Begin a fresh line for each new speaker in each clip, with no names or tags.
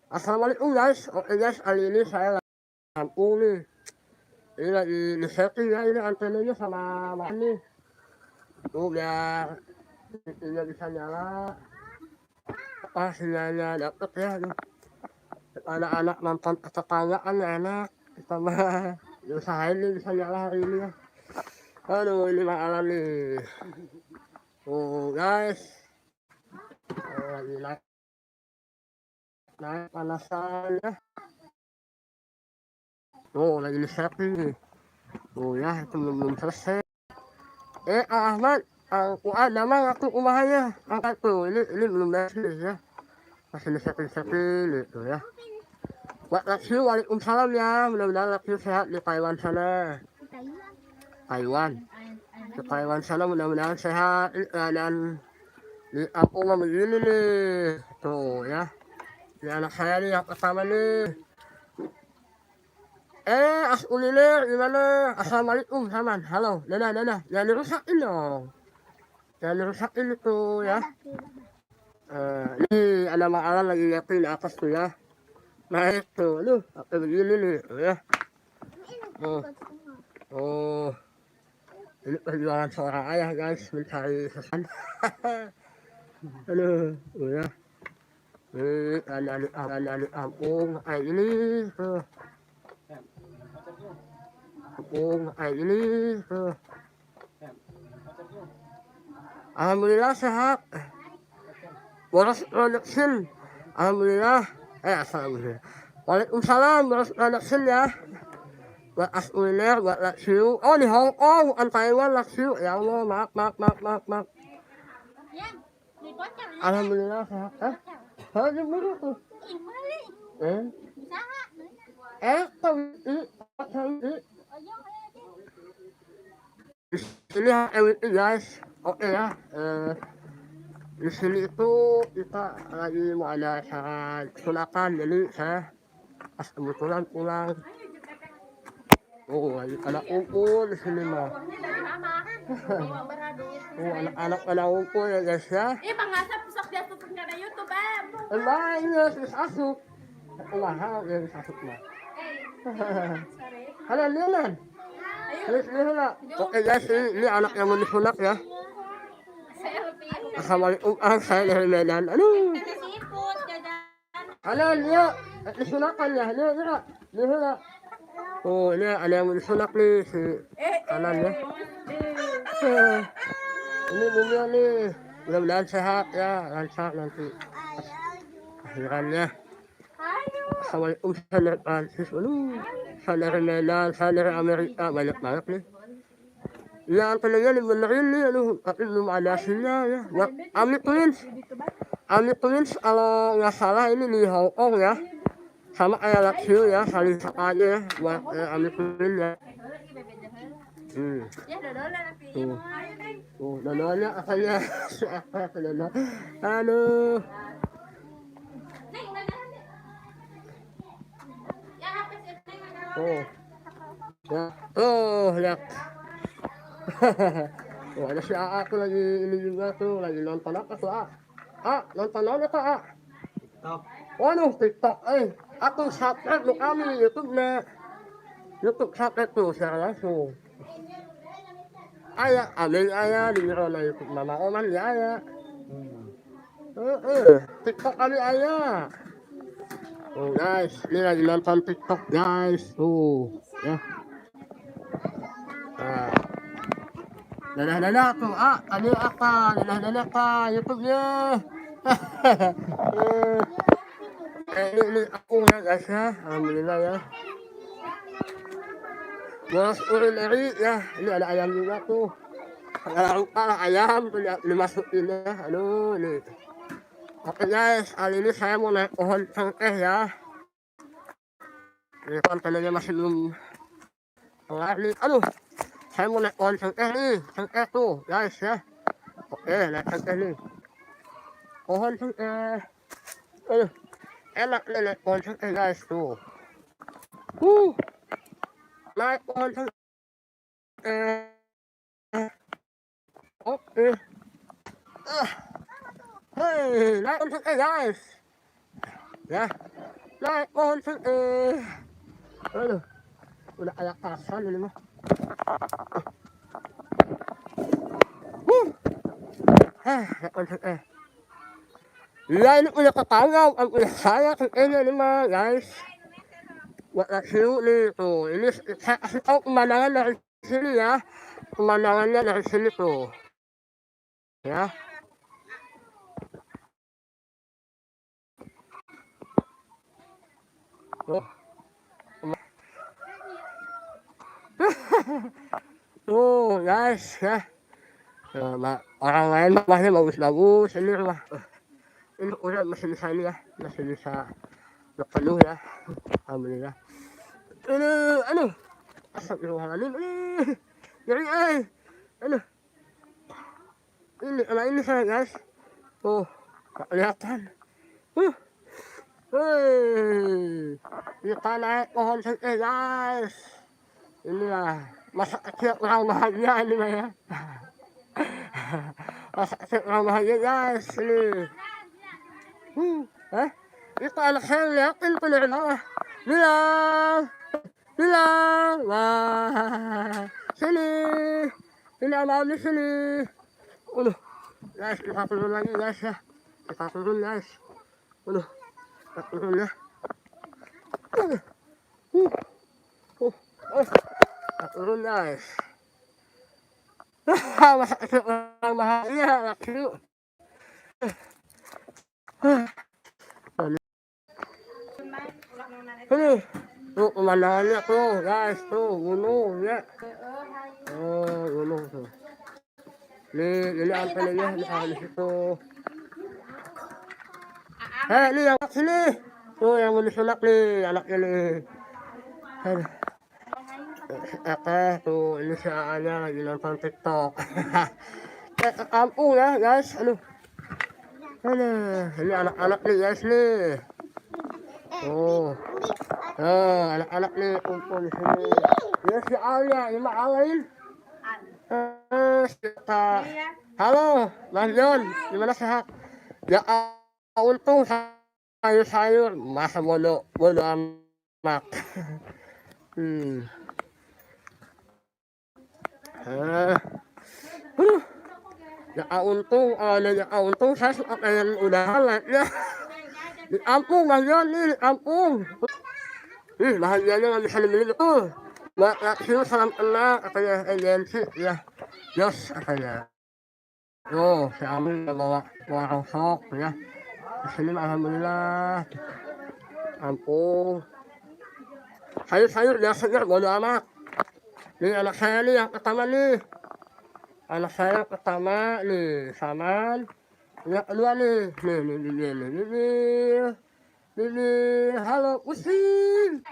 Assalamualaikum guys, oke guys kali ini saya lampu nih, ini lagi di-setting ya ini antenanya sama Mas nih, tuh biar TV-nya bisa nyala, sinyalnya dapet ya, aduh anak-anak nonton tetanggaan enak, kita mah diusahain nih bisa nyala hari ini ya, aduh ini malam nih, tuh guys, lagi naik panasan ya, tuh lagi di-setting nih, tuh ya itu belum selesai. Ahmad, aku ada mah aku rumahnya angkat tuh ini belum beres ya masih disetting-setting gitu ya. Buat Laksyu, waalaikumsalam ya, mudah-mudahan Laksyu sehat di Taiwan sana. Taiwan di Taiwan sana mudah-mudahan sehat dan di aku mah begini nih tuh ya, di anak saya nih yang pertama nih. Ulilir gimana? Assalamualaikum Saman, halo, dadah, jangan dirusakin dong, jangan dirusakin itu ya. Ini ada makanan lagi nyeting di atas tuh ya, naik tuh, aduh apa begini nih tuh ya. Oh, ini perjuangan seorang ayah guys mencari sesan. Aduh, tuh ya. Ini adik kampung kayak ini tuh, kampung kayak ini tuh. Alhamdulillah sehat. Boros production, alhamdulillah. Assalamualaikum. Waalaikumsalam, boros production ya. Buat Ulilir, buat Laksyu. Oh di Hong Kong, bukan Taiwan Laksyu. Ya Allah, maaf. Alhamdulillah sehat. Di mana tuh? Ini HMWT guys. Oke ya. Di sini itu kita lagi mau ada acara sunatan, jadi saya pas kebetulan pulang. Oh, lagi pada kumpul di sini mah. Oh, anak-anak pada kumpul ya guys ya.
Bang Asap sok dia tutup ada YouTube
Iya, sis asuk. Mahal ya sis asuk mah. Halo, Lilan. Lihat. Oke guys, ini anak yang mau disunat ya. Assalamualaikum, saya dari Medan. Aduh. Halo, lihat. Disunatkan ya, lihat. Oh, ini ada yang mau disunat nih si kanan ya. Ini bumbunya nih, mudah-mudahan sehat ya, lancar nanti akhirannya. Assalamualaikum, saya dari Prancis, saya dari Medan, saya dari Amerika, banyak banget nih. Ya antenanya dibenerin nih, tapi belum ada sinyal ya. Buat Ami Twins kalau nggak salah ini di Hong Kong ya. Sama kayak Laksyu ya, saling aja ya buat Ami Twins ya. Dodolnya apanya? Siapa dodol? Aduh. Ya. Lihat. Ada si AA tuh lagi ini juga tuh, lagi nonton apa tuh nonton apa tuh TikTok. Waduh TikTok, aku subscribe lu kami YouTube subscribe tuh secara langsung. Ayah di Mirona YouTube Mama Oman ya ayah. TikTok kami ayah. Oh guys, ini lagi nonton TikTok guys, tuh ya. Dadah tuh, tadi apa? Dadah Kak, YouTube-nya. Ini aku ya guys ya, alhamdulillah ya. Boros urinary ya, ini ada ayam juga tuh. Kalau lupa lah ayam tuh dimasukin ya, aduh nih. Oke guys, kali ini saya mau naik pohon cengkeh ya. Ini kontennya masih belum kelar nih, aduh. Saya mau naik pohon cengkeh nih, cengkeh tuh guys ya. Oke, naik cengkeh nih. Pohon cengkeh. Enak nih naik pohon cengkeh guys tuh. Naik pohon cengkeh. Oke. Naik pohon cengkeh guys. Ya. naik pohon aduh, udah kayak kasar ini mah. Naik pohon iya ini punya tetangga, bukan punya saya ini mah guys. Buat review nih tuh, ini saya kasih tahu pemandangan dari sini ya, pemandangannya dari sini tuh, ya. Tuh, tuh guys ya. Orang lain rumahnya bagus-bagus, ini rumah ini udah masih bisa ini ya, masih bisa penuh ya, alhamdulillah. Ini, aduh, astagfirullahaladzim, ngeri, aduh, ini saya guys, tuh, gak kelihatan, kita naik pohon guys, inilah masa kecil orang bahagia ini mah ya. Masa kecil orang bahagia guys, ini. Itu anak saya liatin tuh dari bawah. Bilang, wah, sini abang di sini. Guys, kita turun lagi guys ya. Kita turun guys. Kita turun ya. Kita turun guys. Masa kecil orang bahagia, laki. Ini, tuh pemandangannya tuh guys, tuh gunung ya. Oh, gunung tuh. Ini apa nih ya, di situ. Ini yang sini. Tuh yang mau disunat nih, anaknya nih. Tuh, ini siarannya lagi nonton TikTok. Ke kampung ya guys, aduh. Ini anak-anak nih guys nih. Oh, anak-anak nih kumpul di sini. Ya si Alia, ini mah Alain. Halo, Mas John, gimana sehat? Ya untung sayur-sayur, masa bodo amat. Ya untung saya suka pengen udahan ya. Di kampung Mas John nih, di kampung. Bahagianya nggak bisa dibeli tuh. Mbak Raksyu salam kenal katanya agensi ya. Jos katanya. Tuh, si Amin udah bawa rosok ya. Di sini alhamdulillah. Kampung. Sayur-sayur biasanya bodo amat. Nih anak saya nih yang pertama nih. Anak saya pertama nih, Saman. Yang kedua nih. Nih. Halo, pusing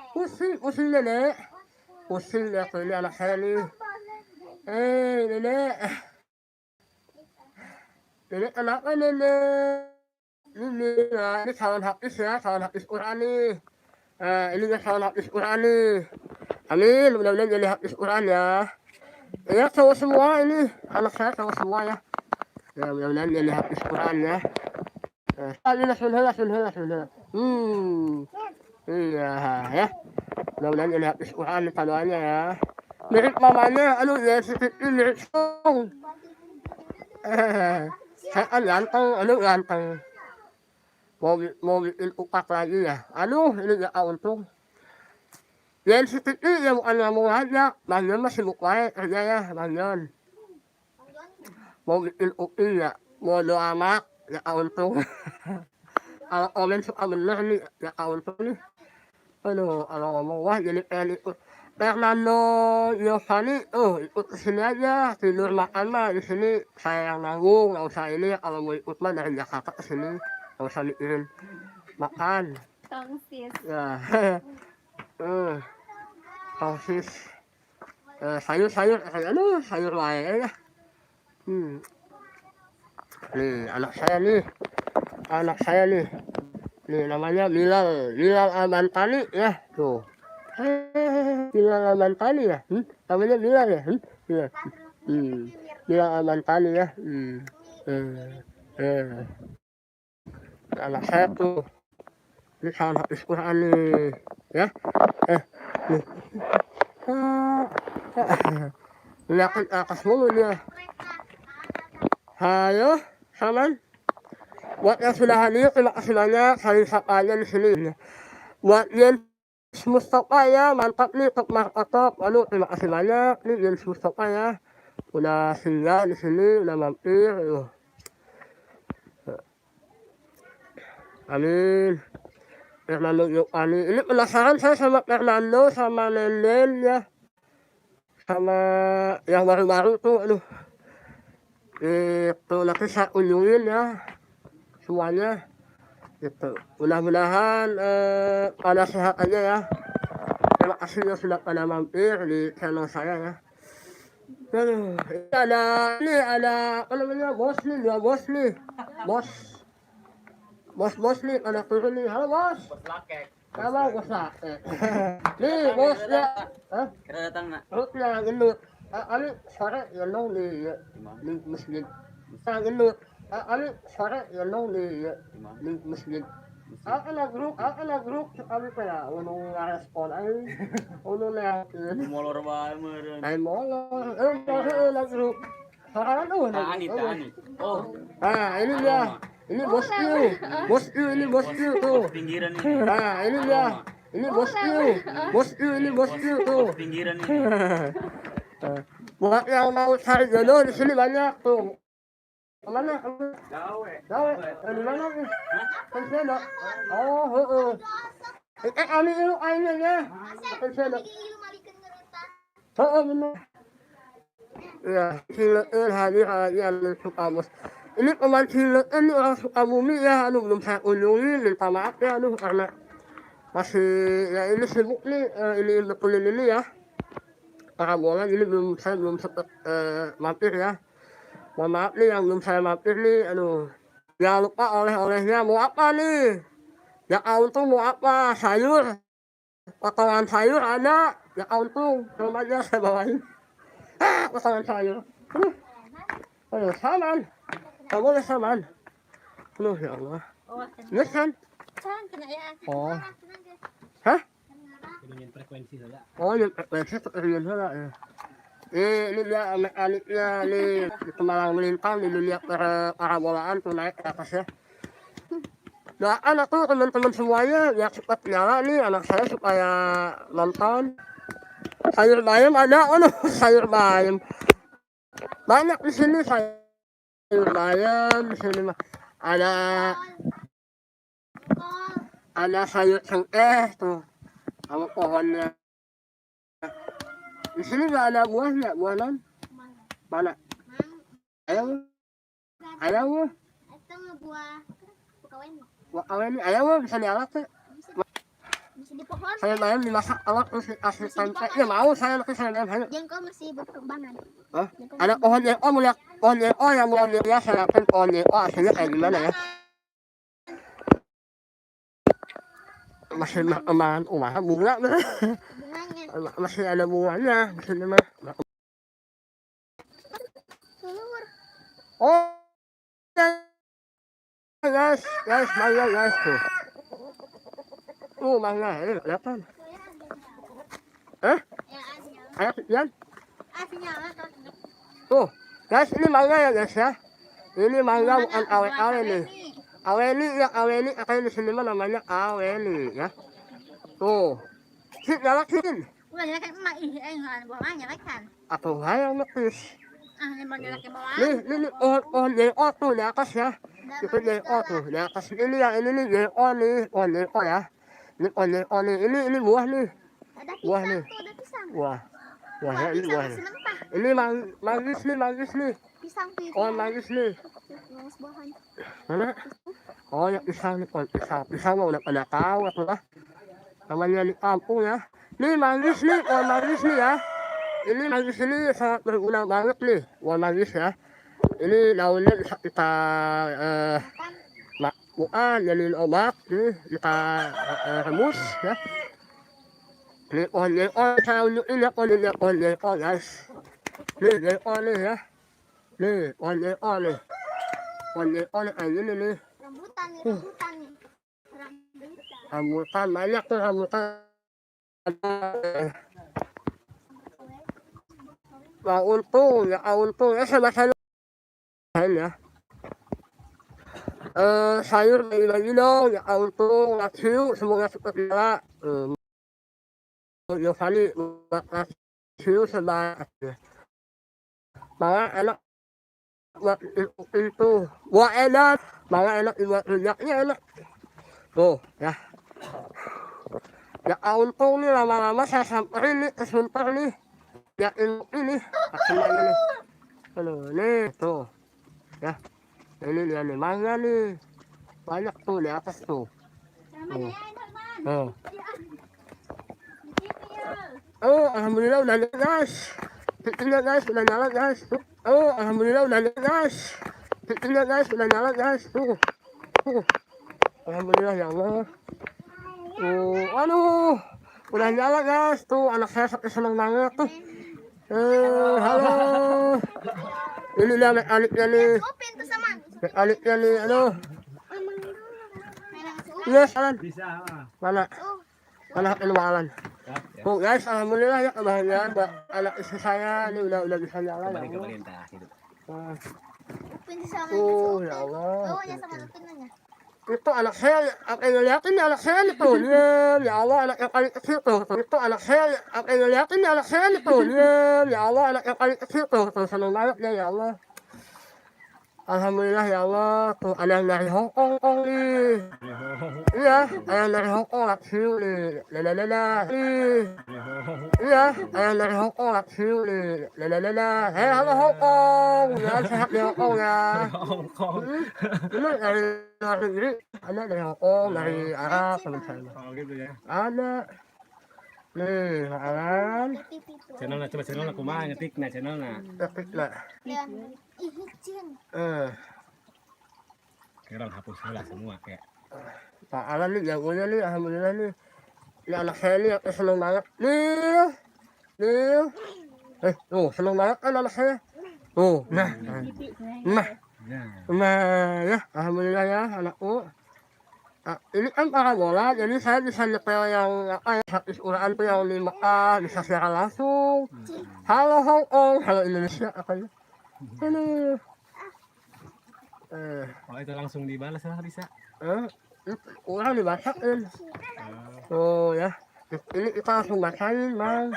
nenek. Pusing ya tuh ini anak saya nih. Nenek. Nenek kenapa nenek? Ini calon hafiz ya, calon hafiz Quran nih. Ini calon hafiz Quran nih. Amin, mudah-mudahan jadi hafiz Quran ya. Ya cowok semua ini, anak saya cowok semua ya. Ya mudah-mudahan jadi hafiz Quran ya. Ini sunhela. Iya ya. Mudah-mudahan jadi hafiz Quran doanya ya. Mirip mamanya, ya mirip song. Saya kan ganteng. Mau bikin upak lagi ya. Ini gak untung. Yang si Titi yang bukan mau ngajak. Bang Yon masih sibuk baik kerja ya, Bang Yon. Mau bikin upi ya. Bodo amat, gak untung. Kalau komen suka bener nih, gak untung nih. Kalau ngomong, wah jadi pengen ikut. Fernando Giovanni, ikut kesini aja. Tidur makan mah di sini saya yang nanggung, nggak usah ini. Kalau mau ikut mah dari Jakarta kesini. Nggak usah mikirin makan.
Tongsis.
Ya, tongsis. Sayur, sayur lain ya. Nih, anak saya nih. Nih, namanya Bilal Amantani ya, tuh. Bilal Amantani ya, namanya Bilal ya, Bilal. Bilal Amantani ya. Anak saya tuh. Ini calon habis Quran nih, ya. Nih. Liatin atas mulu dia. Hayo, Saman. Buat yang sudah hadir, terima kasih banyak. Saling sapanya di sini. Buat Jens Mustafa ya, mantap nih top markotop. Aduh, terima kasih banyak nih Jens Mustafa ya. Udah singgah di sini, udah mampir. Aduh. Amin. Fernando Giovanni. Ini penasaran saya sama Fernando, sama Nenden ya. Sama yang baru-baru tuh, aduh. Itu nanti saya kunjungin ya. Semuanya. Gitu. Mudah-mudahan pada sehat aja ya. Terima kasih yang sudah pada mampir di channel saya ya. Aduh, ini ada apa namanya bos nih, dua bos nih, bos nih ada turun nih, halo bos.
Bos lakek.
Halo bos lakek. Nih bosnya,
Kira datang nak.
perutnya gendut. Ali sore gendong di masjid. Gendut. Ali sore gendong di masjid. Ako nag-group sabi ko na, unong na-respond ay, unong na-reaction.
Molor ba meron?
Ay mo, nag-group. Sakaran o,
Taanit. Oh.
ini dia, ini bos you tuh.
Pinggiran ini.
Ini dia, ini bos you tuh.
Pinggiran ini.
Buat yang mau cari jodoh di sini banyak tuh. Kemana?
Gawe.
Di mana nih? Penseno. Oh, heeh. Ani itu airnya ya. Penseno. Benar. Ya, silakan hadir yang suka bos. Ini pemain silakan ini orang suka bumi ya. Aduh, belum saya kunjungi, minta maaf ya. Aduh, karena masih ya ini sibuk nih. Ini betulin ini ya. Para bola ini saya belum sempat mampir ya. Mohon maaf nih yang belum saya mampir nih, aduh. Jangan lupa oleh-olehnya mau apa nih? Ya untung mau apa? Sayur. Potongan sayur ada. Ya untung. Coba aja saya bawain. Potongan sayur. Aduh, Saman. Gak boleh Saman. Aduh, ya Allah. Ini kan? Oh. Hah?
Dengan frekuensi saja.
Oh, yang frekuensi terkeliling saja ya. Ini dia mekaniknya nih di Malang melintang di dunia parabolaan tuh naik ke atas ya. Doakan aku teman-teman semuanya biar cepat nyala nih anak saya supaya nonton. Sayur bayam ada, sayur bayam banyak di sini sayur bayam di sini mah ada sayur cengkeh tuh sama pohonnya. Di sini nggak ada buahnya, buah non? Mana? Ayam?
Itu buah kawen.
Buah kawen, ayam bisa dialak ya?
Bisa di pohon.
Saya bayam dimasak alak terus dikasih tempe. Ya mau saya nanti saya bayam.
Jengkol masih berkembangan.
Hah? Ada pohon jengkol, mau lihat pohon jengkol yang mau lihat saya lihatkan pohon jengkol aslinya kayak gimana ya? Masih berkembangan bunga
Bunganya.
masih ada bunganya di sini mah.
Telur.
Oh, guys, mangga guys tuh. Mangga, ini kelihatan.
Ya,
Ayo, Yan.
aslinya.
Tuh, guys, ini mangga ya guys ya. Ini mangga bukan awe nih. Aweni, katanya di sini mah namanya aweni ya. Tuh, sip nyalakin.
Udah nyalakan emak bawa nyalakan.
Apa yang nekis?
Ini mau nyalakan bawa.
Nih, pohon JO tuh di atas ya. Itu JO tuh di atas. Ini nih JO nih, pohon JO ya. Ini pohon JO nih, ini buah nih.
Ada
Buah
pisang
nih.
tuh, ada pisang.
Wah ya ini buah nih. Ini manggis nih.
Pisang tuh.
Oh manggis nih.
Buahan.
Mana? Oh ya pisang nih, pisang mah udah pada tahu aku lah. Namanya di kampung ya. Nih manggis nih ya. Ini manggis ini sangat berguna banget nih, buah manggis ya. Ini daunnya bisa kita bukan jadiin obat nih, kita rebus ya. Ini pohon JO saya unjukin ya, pohon JO guys. Nih JO nih ya. Nih pohon JO nih. Pohon JO nih kayak gini nih.
Rambutan nih.
Rambutan banyak tuh rambutan. Daun tuh sama sayur ya. Sayur lagi dong, ya untuk nasiu semoga cepat nyala. Yang kali nasiu sebanyak malah enak buat itu wah enak malah enak buat minyaknya enak tuh ya. Ya untung nih lama-lama saya samperin nih ke Sunter nih ya ini akhirnya nih aduh nih tuh ya ini dia nih mangga nih banyak tuh di atas tuh. Oh. Oh, alhamdulillah udah nyala guys. Lihat guys, udah nyala guys. Oh, alhamdulillah udah nyala guys. Lihat guys, udah nyala guys. Tuh. Alhamdulillah ya Allah. Aduh, udah nyala guys. Tuh anak saya seneng banget tuh. Halo. Ini dia aliknya nih. Aliknya nih, aduh. Iya, jalan.
Bisa.
Mana? Mana ilmuwan? Oh guys, alhamdulillah ya kebahagiaan anak istri saya ini udah bisa nyala ya. Ya Allah. Itu anak saya apa yang ngeliatin anak saya nih tuh. Ya Allah anak yang paling kecil tuh. Itu anak saya apa yang ngeliatin anak saya nih tuh. Ya Allah anak yang paling kecil tuh. Seneng banget ya Allah. Alhamdulillah ya Allah, tuh ada yang dari Hong Kong nih. Iya, ada yang dari Hong Kong laksiu nih. Nih. Iya, ada yang dari Hong Kong laksiu nih. Halo Hong Kong, ya sehat di Hong Kong ya. Ini dari luar negeri, ada dari Hong Kong, dari Arab, teman saya.
Oh gitu ya.
Ada. Nih, makanan.
Channelnya coba channelnya kumaha ngetiknya channelnya.
Ketik lah.
Sekarang hapus lah semua kayak.
Pak Alan nih jagonya nih, alhamdulillah nih. Ini anak saya nih, aku seneng banget. Nih. Tuh, seneng banget kan anak saya. Tuh, nah ya, alhamdulillah ya anakku. Ini kan parabola, jadi saya bisa nyetel yang hadis Quran tuh yang di Mekah, bisa siaran langsung. Halo Hong Kong, halo Indonesia, apa ya? Ini.
Oh itu langsung dibalas lah bisa.
Orang dibacain. Oh ya, ini kita langsung bacain bang.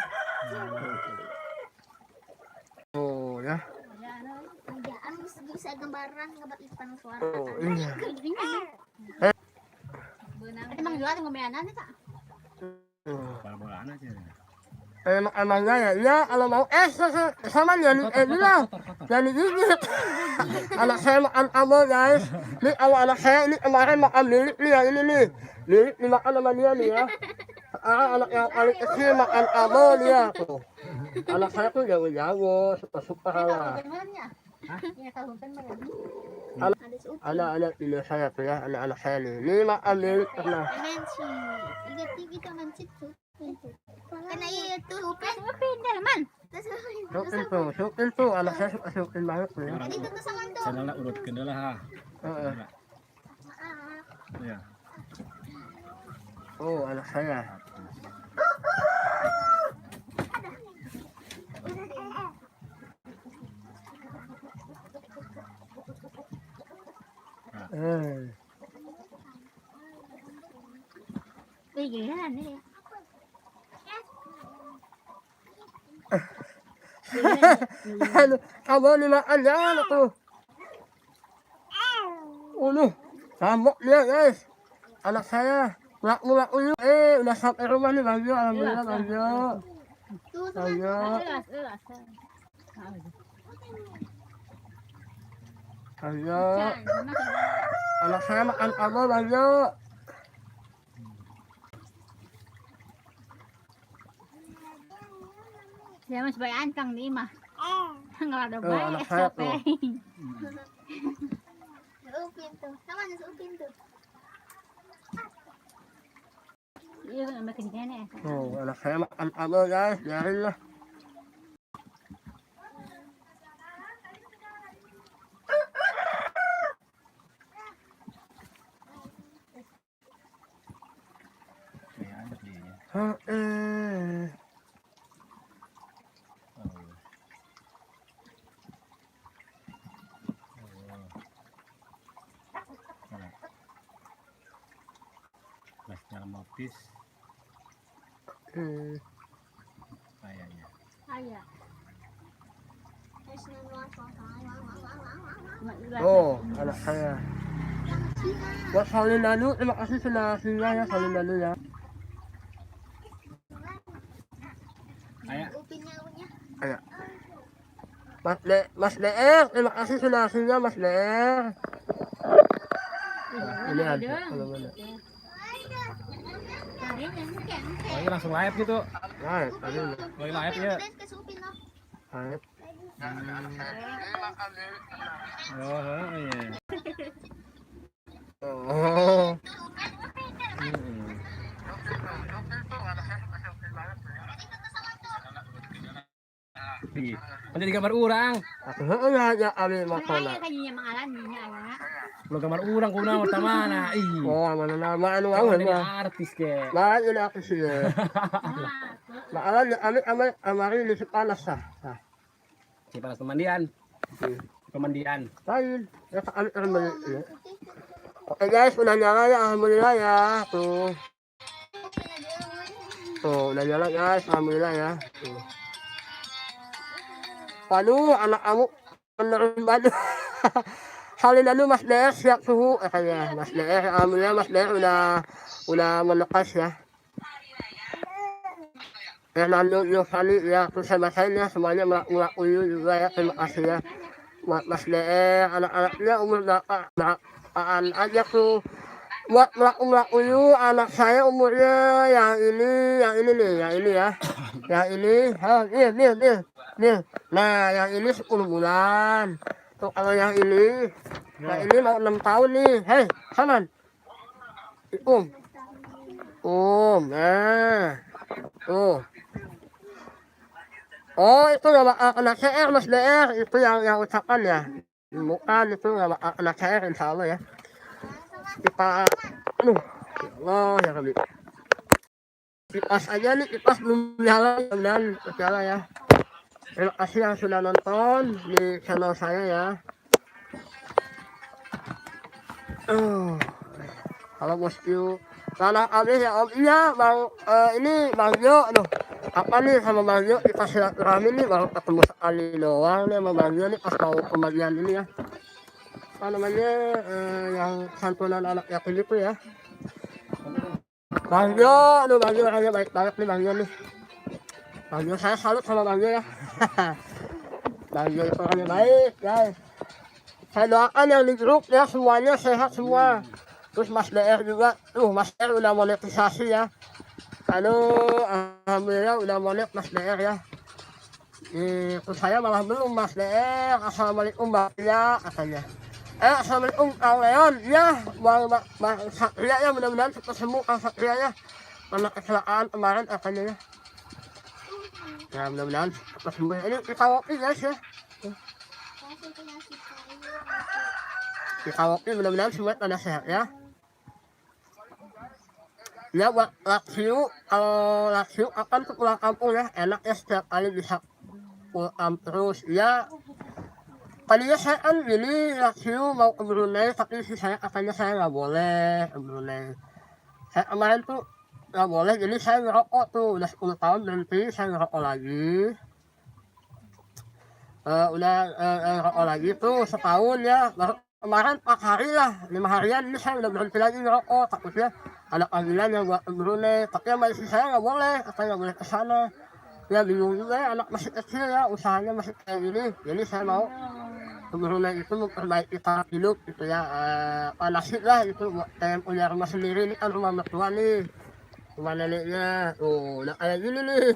Oh ya.
Bisa gambaran ngebat ipan suara.
Oh iya.
Emang jual ngomeanan nih kak?
Bola-bolaan aja.
Emangnya ya kalau mau sama jadi bilang jadi gigit. Anak saya makan abon guys. Nih anak saya ini kemarin makan lilit nih yang ini nih. Lilit dimakan sama dia nih ya. Anak yang paling kecil makan abon ya tuh. Anak saya tuh jago-jago, suka-suka lah. Ada ini saya tuh ya, anak-anak saya nih. Ini makan lilit pernah.
Karena itu upin dalaman.
Supin tuh, anak saya suka supin banget tuh ya.
Jadi itu sama tuh.
Channelnya urutkan dulu ha. Iya.
Oh, anak saya.
Giliran nih.
Kamu dimakan jangan tuh. Sambok dia guys. Anak saya. Mulak uyu. Udah sampai rumah nih Bang Jo. Alhamdulillah Bang Jo. Bang Jo. Bang Jo. Anak saya makan apa Bang Jo?
Dia mas bayaan kang di mah. Nggak ada
anak saya tuh.
Upin tuh, sama nasi upin tuh. Iya kan makin gini.
Oh, anak saya makan apa guys? Biarin lah.
Flashnya motis kayaknya.
Ayah.
Oh, anak saya. Buat salin lalu, terima kasih sudah singgah ya salin lalu ya.
Ayah.
Ayo. Mas Le, terima kasih sudah singgah Mas Le. Ini ada kalau mana?
Oh, ini langsung live gitu.
Live, ada.
Oh, ini live ya.
Live.
Oh, iya.
Oh.
Menjadi gambar orang.
Aku aja ambil makanan.
Kayaknya mengalan niya ayah.
Lo gambar orang kuna pertama na. Ih.
Oh, mana nama anu
Ini
awal mah.
artis ke.
Nah, ini aku sih. Maalan ambil amari di panas sah.
Si panas pemandian. Pemandian.
Lain, ya ambil. Oke guys, udah nyala ya, alhamdulillah ya. Tuh. Tuh, udah nyala guys, alhamdulillah ya. Tuh. Waduh, anak kamu benerin badu. Salin lalu Mas Der siap suhu katanya. Mas Der, alhamdulillah Mas Der udah menekas ya. Ya lalu yuk kali ya bersama saya semuanya melakukan juga ya, terima kasih ya. Buat Mas Der, anak-anaknya umur berapaan aja tuh. Buat melakukan anak saya umurnya yang ini nih, yang ini ya. Yang ini, nih. Nah, yang ini 10 bulan. Tuh kalau yang ini mau 6 tahun nih. Hei, Hanan. Nah. Tuh. Oh, itu nama anak saya Mas DR. Itu yang ucapan ya. Bukan, itu nama anak saya insya Allah ya. Kita, ya Allah ya Rabbi. Kipas aja nih, kipas belum nyala dan nyala ya. Terima kasih yang sudah nonton di channel saya ya. Halo bosku. Karena abis ya om, iya bang, ini Bang Jo, aduh, apa nih sama Bang Jo kita silaturahmi nih baru ketemu sekali doang nih sama Bang Jo nih pas mau pembagian ini ya. Apa namanya yang santunan anak yatim itu ya. Bang Jo, aduh Bang Jo orangnya baik banget nih Bang Jo nih. Bang Jo saya salut sama Bang Jo ya. Bang Jo itu orangnya baik guys. Saya doakan yang di grup ya semuanya sehat semua. Terus Mas DR juga, Mas DR udah monetisasi ya. Alhamdulillah udah monet Mas DR ya. Terus saya malah belum Mas DR. Assalamualaikum Mbak Lia katanya. Assalamualaikum Kang Leon. Ya, Bang Satria ya mudah-mudahan cepat sembuh Kang Satria ya. Karena kecelakaan kemarin katanya ya. Ya mudah-mudahan cepat sembuh. Ini kita kopi guys ya. Kita kopi mudah-mudahan semua pada sehat ya. Ya buat Laksiu, kalau Laksiu akan ke pulang kampung ya, enak ya setiap kali bisa pulang terus ya. Tadinya saya kan gini Laksiu mau ke Brunei, tapi si saya katanya saya nggak boleh ke Brunei. Saya kemarin tuh nggak boleh, jadi saya ngerokok tuh udah 10 tahun berhenti, saya ngerokok lagi. Udah ngerokok lagi tuh setahun ya, baru kemarin 4 hari lah, 5 harian ini saya udah berhenti lagi ngerokok, takutnya ada panggilan yang buat ke Brunei, tapi sama istri saya nggak boleh, katanya nggak boleh kesana. Ya bingung juga ya, anak masih kecil ya, usahanya masih kayak gini, jadi saya mau ke Brunei itu memperbaiki taraf hidup gitu ya, nasib lah itu, kayak punya rumah sendiri, ini kan rumah mertua nih, rumah neneknya, tuh udah kayak gini nih.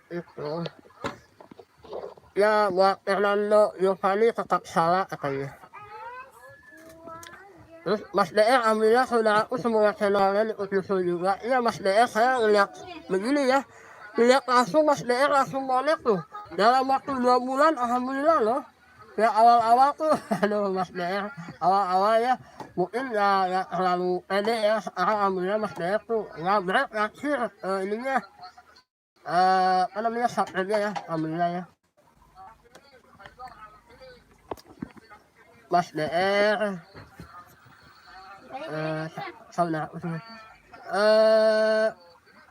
Itu. Ya buat Fernando Giovanni tetap salah katanya. Terus Mas DR, alhamdulillah saudaraku semua channelnya diusul juga. Iya Mas DR, saya ngeliat begini ya, ngeliat langsung Mas DR langsung monet tuh. Dalam waktu 2 bulan alhamdulillah loh. Ya awal-awal tuh, aduh Mas DR, awal-awal ya mungkin ya terlalu pede ya. Sekarang alhamdulillah Mas Dayak tuh nggak berat naksir ininya apa namanya subscribe-nya ya, alhamdulillah ya. Mas DR saudara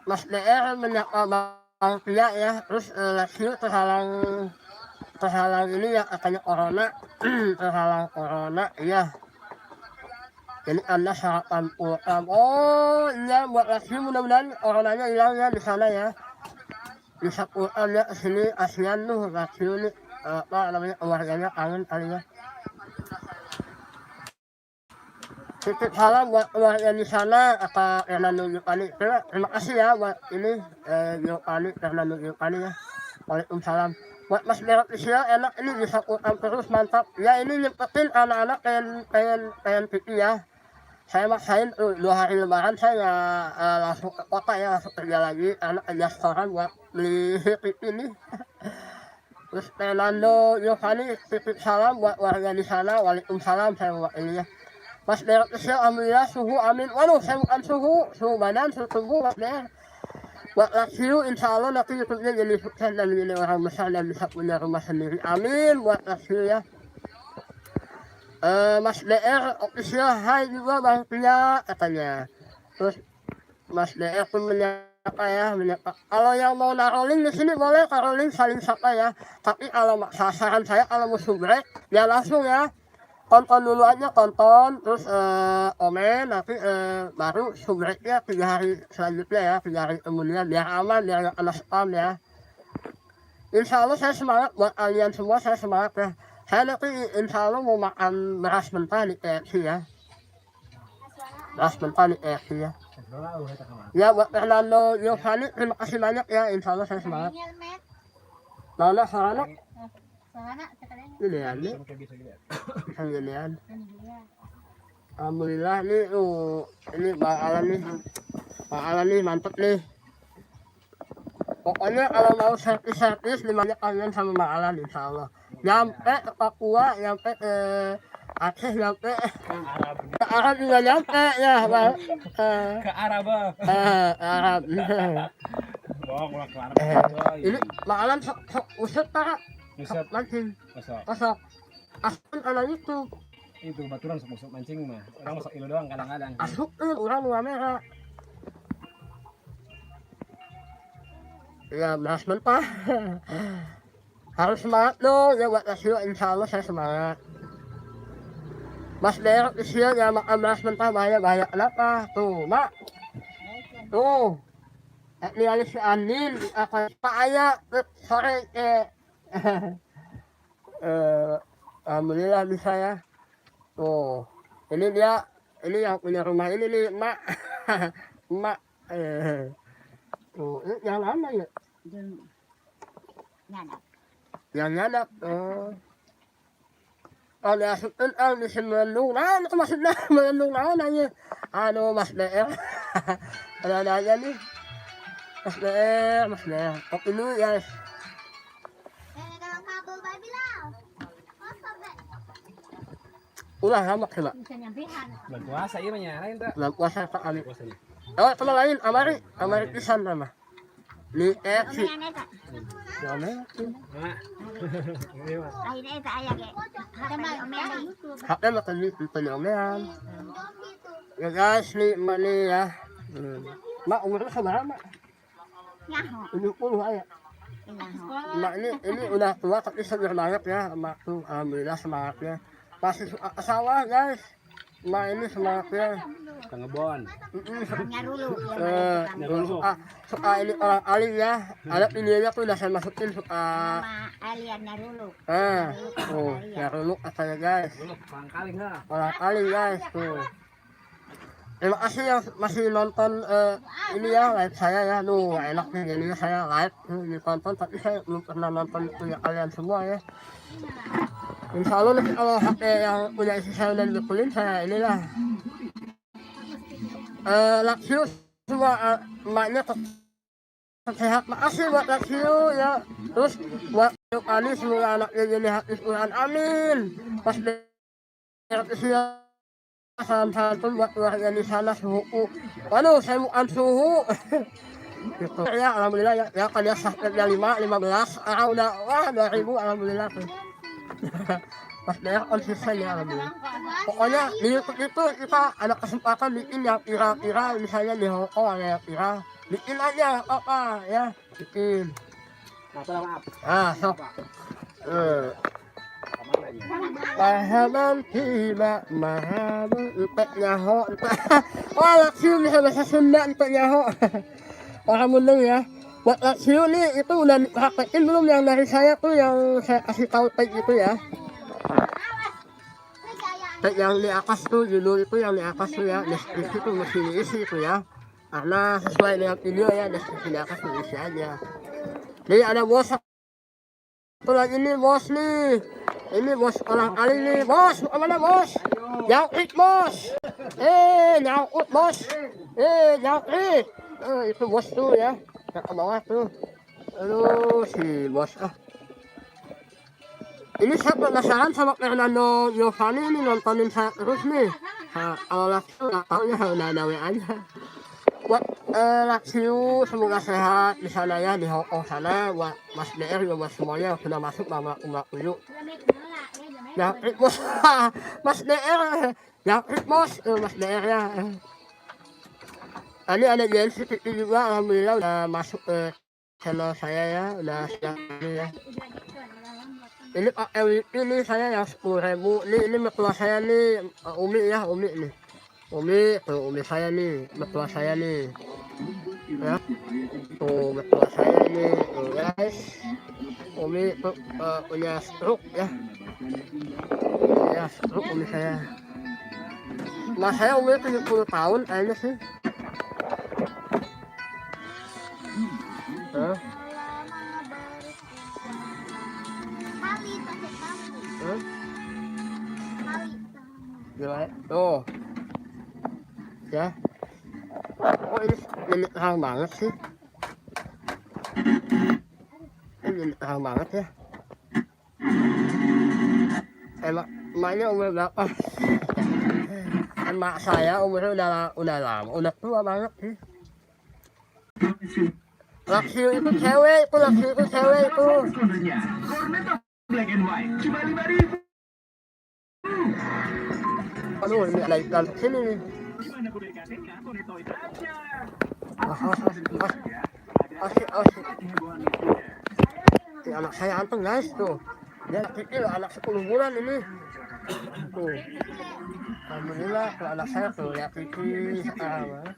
Mas DR menyapa Bang Pia ya, terus Lexio terhalang ini ya katanya corona terhalang corona ya. Jadi Anda sarapan pulang. Oh iya buat Lexio mudah-mudahan coronanya hilang ya di sana ya. Bisa pulang ya sini ASEAN tuh Lexio nih apa namanya keluarganya kangen kali ya. Titip salam buat keluarga di sana Kak Fernando Yukani. Terima kasih ya buat ini Yukani Fernando Yukani ya. Waalaikumsalam. Buat Mas Berat Isya enak ini bisa pulang terus mantap. Ya ini nyempetin anak-anak pengen pipi ya. Saya maksain 2 hari lebaran saya langsung ke kota ya, langsung kerja lagi. Anak kerja restoran buat beli pipi nih. Terus Fernando Yukani titip salam buat warga di sana. Waalaikumsalam saya buat ini ya. Mas Berat Isya alhamdulillah suhu amin. Waduh saya bukan suhu badan, suhu tubuh Mas Berat. Buat Lexio insya Allah nanti YouTube-nya jadi sukses dan jadi orang besar dan bisa punya rumah sendiri. Amin buat Lexio ya. Mas DR official hai juga Bang Pia katanya. Terus Mas DR pun menyapa ya, menyapa. Kalau yang mau naruh link di sini boleh taruh link saling sapa ya. Tapi kalau sasaran saya kalau mau subrek ya langsung ya. Tonton dulu aja, tonton, terus komen, nanti baru subreknya 3 hari selanjutnya ya, 3 hari kemudian, biar aman, biar gak kena spam ya. Insya Allah saya semangat, buat kalian semua saya semangat ya. Saya nanti insya Allah mau makan beras mentah di KFC ya. Beras mentah di KFC ya. Ya buat Fernando Yovani, terima kasih banyak ya, insya Allah saya semangat. Nana, sarana?
Sana sekalian.
Gilian nih. Gilian. Alhamdulillah nih ini Bang Alan nih mantep nih. Pokoknya kalau mau servis dimana kalian sama Bang Alan insya Allah. Nyampe ke Papua, nyampe ke Aceh, nyampe ke Arab juga nyampe ya Bang.
Ke Arab.
Arab. Ini Bang Alan sok usut Pak. Mancing, kosok. Asal kalau
itu baturan masuk mancing mah. Orang masuk ilo doang kadang-kadang.
Asuk orang luar merah. Ya beras mentah. Harus semangat dong ya buat Lexio insya Allah saya semangat. Mas Derek Lexio ya makan beras mentah bahaya kenapa? Tuh mak. Tuh. Ini ada si Andin apa ayah sore alhamdulillah bisa ya. Tuh ini yang punya rumah ini nih emak. Emak tuh ini yang mana ya yang ngadap dia asukin di Semenung nah itu maksudnya Semenung nah nanya aduh Mas DR ada aja nih Mas DR kopi dulu ya. Ulah lama coba.
Bulan puasa iya mah nyalain tak?
Bulan puasa Pak Ali. Oh, teman lain Amari pisan mah. Ni FC. Ya meh.
Akhirnya itu ayah ge.
Haknya makan di penyomean. Ya guys, nih mana ya. Mak umurnya seberapa, Mak?
Nyaho.
70 aya. Mak ini udah tua tapi seger banget ya, Mak tuh alhamdulillah semangatnya. Masih suka ke sawah guys. Mak ini semangatnya.
Pengebon.
Suka ini orang alim ya. Ada videonya tuh udah saya masukin suka.
Alian Narulu.
Narulu katanya guys. Orang alim guys tuh. Terima kasih yang masih nonton ini ya live saya ya. Duh enak nih jadinya saya live ditonton tapi saya belum pernah nonton punya kalian semua ya. Insya Allah nanti kalau HP yang punya isi saya udah dibekulin saya inilah Lexio semua emaknya sehat. Makasih buat Lexio ya. Terus buat Yukani semua anaknya jadi hafiz Quran amin. Pas Lexio salam-salam buat keluarga di sana suhuku. Waduh, saya bukan suhu. Gitu. Ya, alhamdulillah ya kan ya sakitnya 15, udah wah 2000 alhamdulillah tuh. Pas daerah konsisten ya alhamdulillah. Pokoknya di YouTube itu kita ada kesempatan bikin yang viral-viral, misalnya di Hongkong ada yang viral, bikin aja apa ya, bikin. Sok. Pahaman tiba mahaman empek nyaho. Wah, laksiu bisa bahasa Sunda empek nyaho. Alhamdulillah ya. Buat laksiu nih itu udah dipraktekin belum yang dari saya tuh yang saya kasih tahu tadi itu ya. Yang di atas tuh judul itu yang di atas tuh ya, deskripsi tuh mesti diisi itu ya, karena sesuai dengan video ya, deskripsi di atas diisi aja. Nih ada bos satu lagi nih, bos nih, ini bos orang kali nih, bos mana bos, nyangkut bos, nyangkut bos, nyangkut, itu bos tuh ya, yang ke bawah tuh, aduh si bos Ini saya penasaran sama Fernando Giovanni ini, nontonin saya terus nih. Kalau Laksiu nggak taunya udah ada WA-nya. Buat Laksiu semoga sehat di sana ya, di Hongkong sana. Buat Mas DR juga buat semuanya yang sudah masuk nama Umat Uyu. Yang bos, Mas DR, yang bos, Mas DR ya. Ini ada Jensi juga, alhamdulillah udah masuk ke channel saya ya, udah siap ya. Ini pakai wifi nih saya yang 10.000. Ini mertua saya nih, Umi ya, Umi nih. Umi saya nih, mertua saya nih. Ya. Tuh mertua saya nih, tuh guys. Umi tuh punya stroke ya. Ya, stroke Umi saya. Mas saya umur 70 tahun kayaknya sih. Gimana? Tuh ya, ini terang banget sih, ini terang banget ya. Emaknya umur berapa? Emak saya umurnya udah lama, udah tua banget sih. Laksiu itu cewek, Laksiu itu cewek itu. Black and white cuma 5.000. Aduh, ini ada iklan sini nih. Si anak saya anteng guys tuh. Dia kecil, anak 10 bulan ini. Tuh. Alhamdulillah kalau anak saya tuh ya kecil sekarang.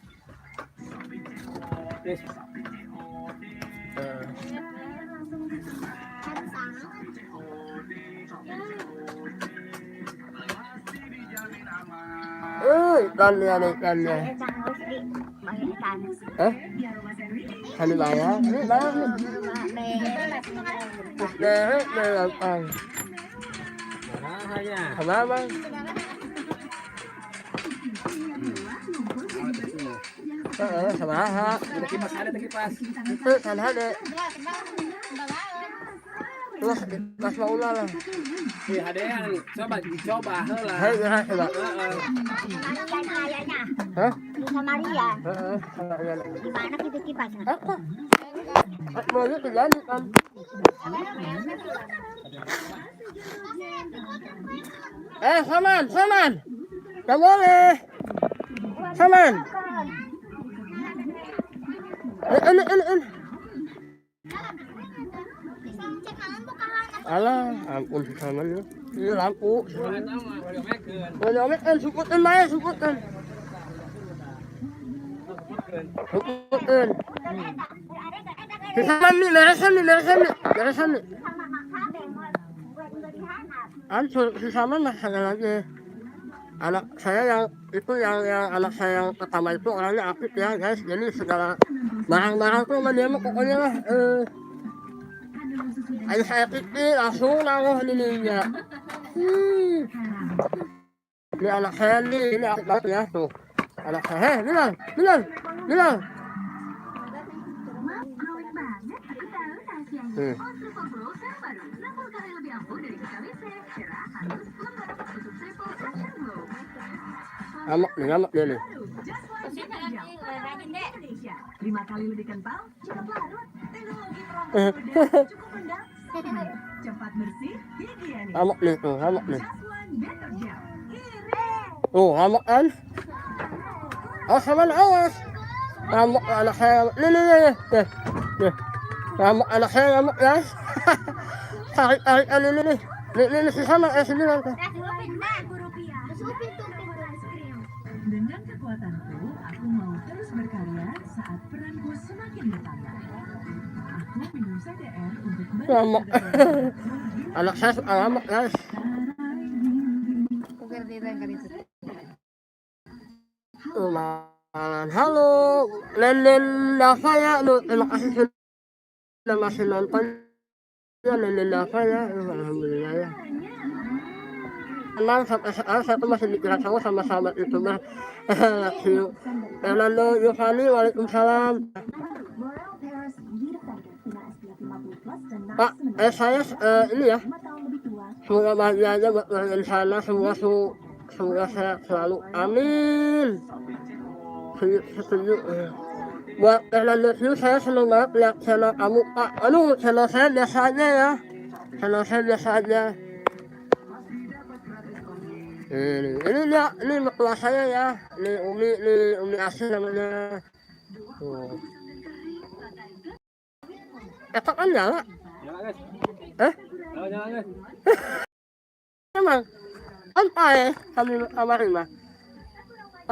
Iklannya. Hani bayar? Ini bayar nih. Gampang. Sama bang. Sama ada kipas. Itu kan ada. Terus mas mau lah. Si hadean coba heula. Coba. Hah?
Di Samaria. Di mana itu kipasnya?
Apa? Mau itu jadi kan. Saman. Gak boleh. Saman. Ini. Alah, ampun si Saman ya. Ini lampu. Wajomekan, sukutin Maya, sukutin. Si Saman nih, beresan nih. Hancur, si Saman masih ada lagi. Anak saya yang anak saya yang pertama itu orangnya aktif ya guys. Jadi segala barang-barang tuh sama dia mah pokoknya lah. Ayo saya pikir langsung naruh di ninya. Ini anak saya nih, ini aktif banget ya tuh. Anak saya, bilang. Ngamuk dia nih.
Pasti nanti rajin deh.
5 kali lebih kental, cepat larut. Teknologi perawatan cukup rendah, cepat bersih, higienis.
Ngamuk nih tuh, ngamuk nih.
Just One Detergent. Irit.
Oh, ngamuk kan? Awas sama awas. Ngamuk anak saya. Nih. Ngamuk anak saya ngamuk ya. Tarik nih. Nih si sama sini lah.
Dah, supin dah.
Rupiah.
Supin tuh es krim.
Dengan kekuatanku, aku mau terus berkarya saat peranku semakin bertambah. Aku minum CDR untuk
Ngamuk. Anak saya suka ngamuk guys.
Kukir di tengah itu.
Halo, Lelin Lafaya, terima kasih sudah masih nonton. Ya Lelin Lafaya, alhamdulillah ya. Tenang sampai sekarang saya tuh masih dikira sama sahabat youtuber. Halo Yovani, waalaikumsalam. Pak, saya ini ya. Semoga bahagia aja buat keluarga di sana, semoga saya selalu, amin. Setuju. Buat Fernando View, saya senang banget lihat channel kamu Pak. Channel saya biasa aja ya. Ini dia, ini mertua saya ya. Ini Umi Asih namanya. Tuh. Etak kan nyala?
Nyala guys. Nyala guys.
Emang? Santai sama Rima.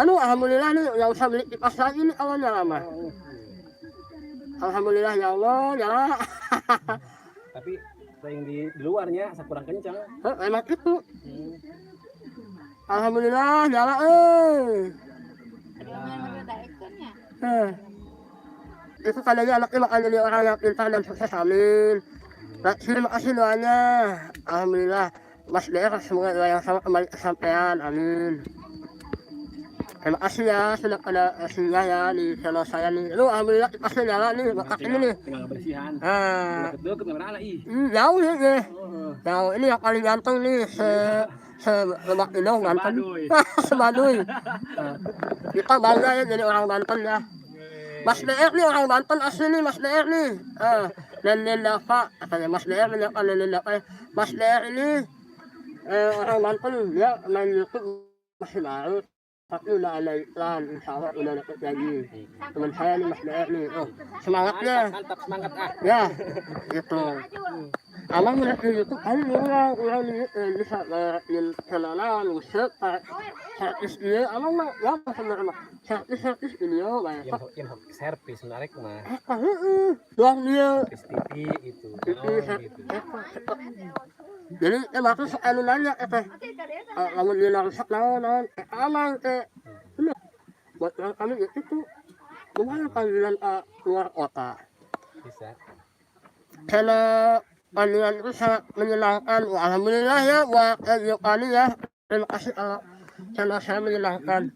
Alhamdulillah nih, nggak usah beli kipas lagi nih kalau nyala mah. Alhamdulillah ya Allah, nyala.
Tapi yang di luarnya kurang kencang.
Enak itu. Alhamdulillah nyala Itu tandanya anaknya bakal jadi orang yang pintar dan sukses, amin. Terima kasih doanya. Alhamdulillah. Mas DR semoga doa yang sama kembali kesampaian, amin. Terima kasih ya sudah pada singgah ya di channel saya nih. Alhamdulillah kipasnya nyala nih, bakat ini nih.
Tinggal bersihan. Deket kamera ih.
Jauh nih. Jauh ini yang paling ganteng nih Lebak Indah ganteng. Sebaduy. Kita bangga ya jadi orang Banten ya. Mas DR nih orang Banten asli nih, Mas DR nih. Lelin Dava katanya Mas DR menyapa Lelin Dava. Mas DR ini orang Banten dia main YouTube masih baru. Tapi udah ada iklan, insya Allah udah dapet lagi. Teman saya nih Mas DR nih. Semangatnya.
Mantap semangat
Ya, gitu. Abang udah di YouTube kan orang bisa ngeliatin channel musik, servis dia, abang mah apa sebenarnya mah servis video banyak.
Yang servis menarik mah.
Doang dia.
TV itu.
Jadi waktu anu nanya kalau dia rusak naon, aman buat kami itu lumayan panggilan keluar kota.
Bisa.
Kalau panggilan itu sangat menyenangkan. Alhamdulillah ya buat Yokani ya. Terima kasih kalau channel saya menyenangkan.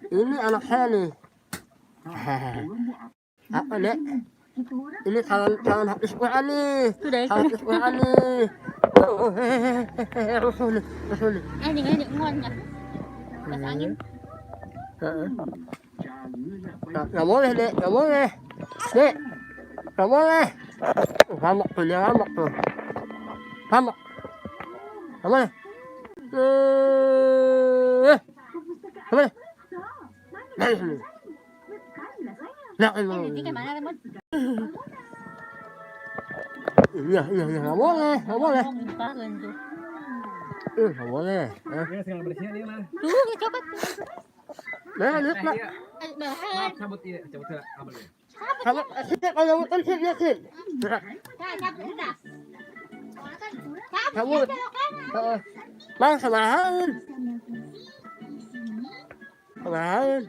Ini anak saya nih. Apa dek? Ini calon habis Quran nih. Habis Quran nih. Rasul.
Ini ngon nggak? Pas angin.
Nggak boleh dek, nggak boleh. Dek, nggak boleh. Ramak tuh, dia ramak tuh. Ramak. Nggak boleh. Nggak boleh. Dari sini. Nggak
Jadi kemana remote?
Iya, nggak boleh. Nggak boleh.
Ini tinggal bersihan dia mah.
Tuh, coba.
Lihat nak.
Bahan.
Cabut iya, cabut kabel ya.
Sama sini kalau bukan sini sini. Kamu. Bang sebelahan.
Sebelahan.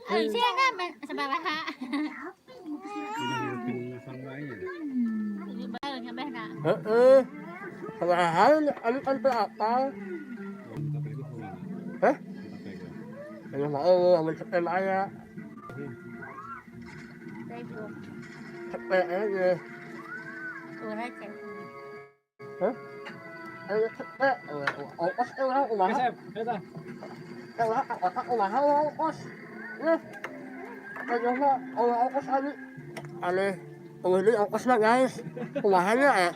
Siya na sebelahan. Sebelahan nga ba na?
Sebelahan ano apa? Ano mau aman sa maya. Sampai aja.
Urat.
cepet, ongkos orang umaha,
Sep, eta.
orang otak umaha ongkos, nih, kayaknya ongkos aneh, ini ongkos lah guys, umahanya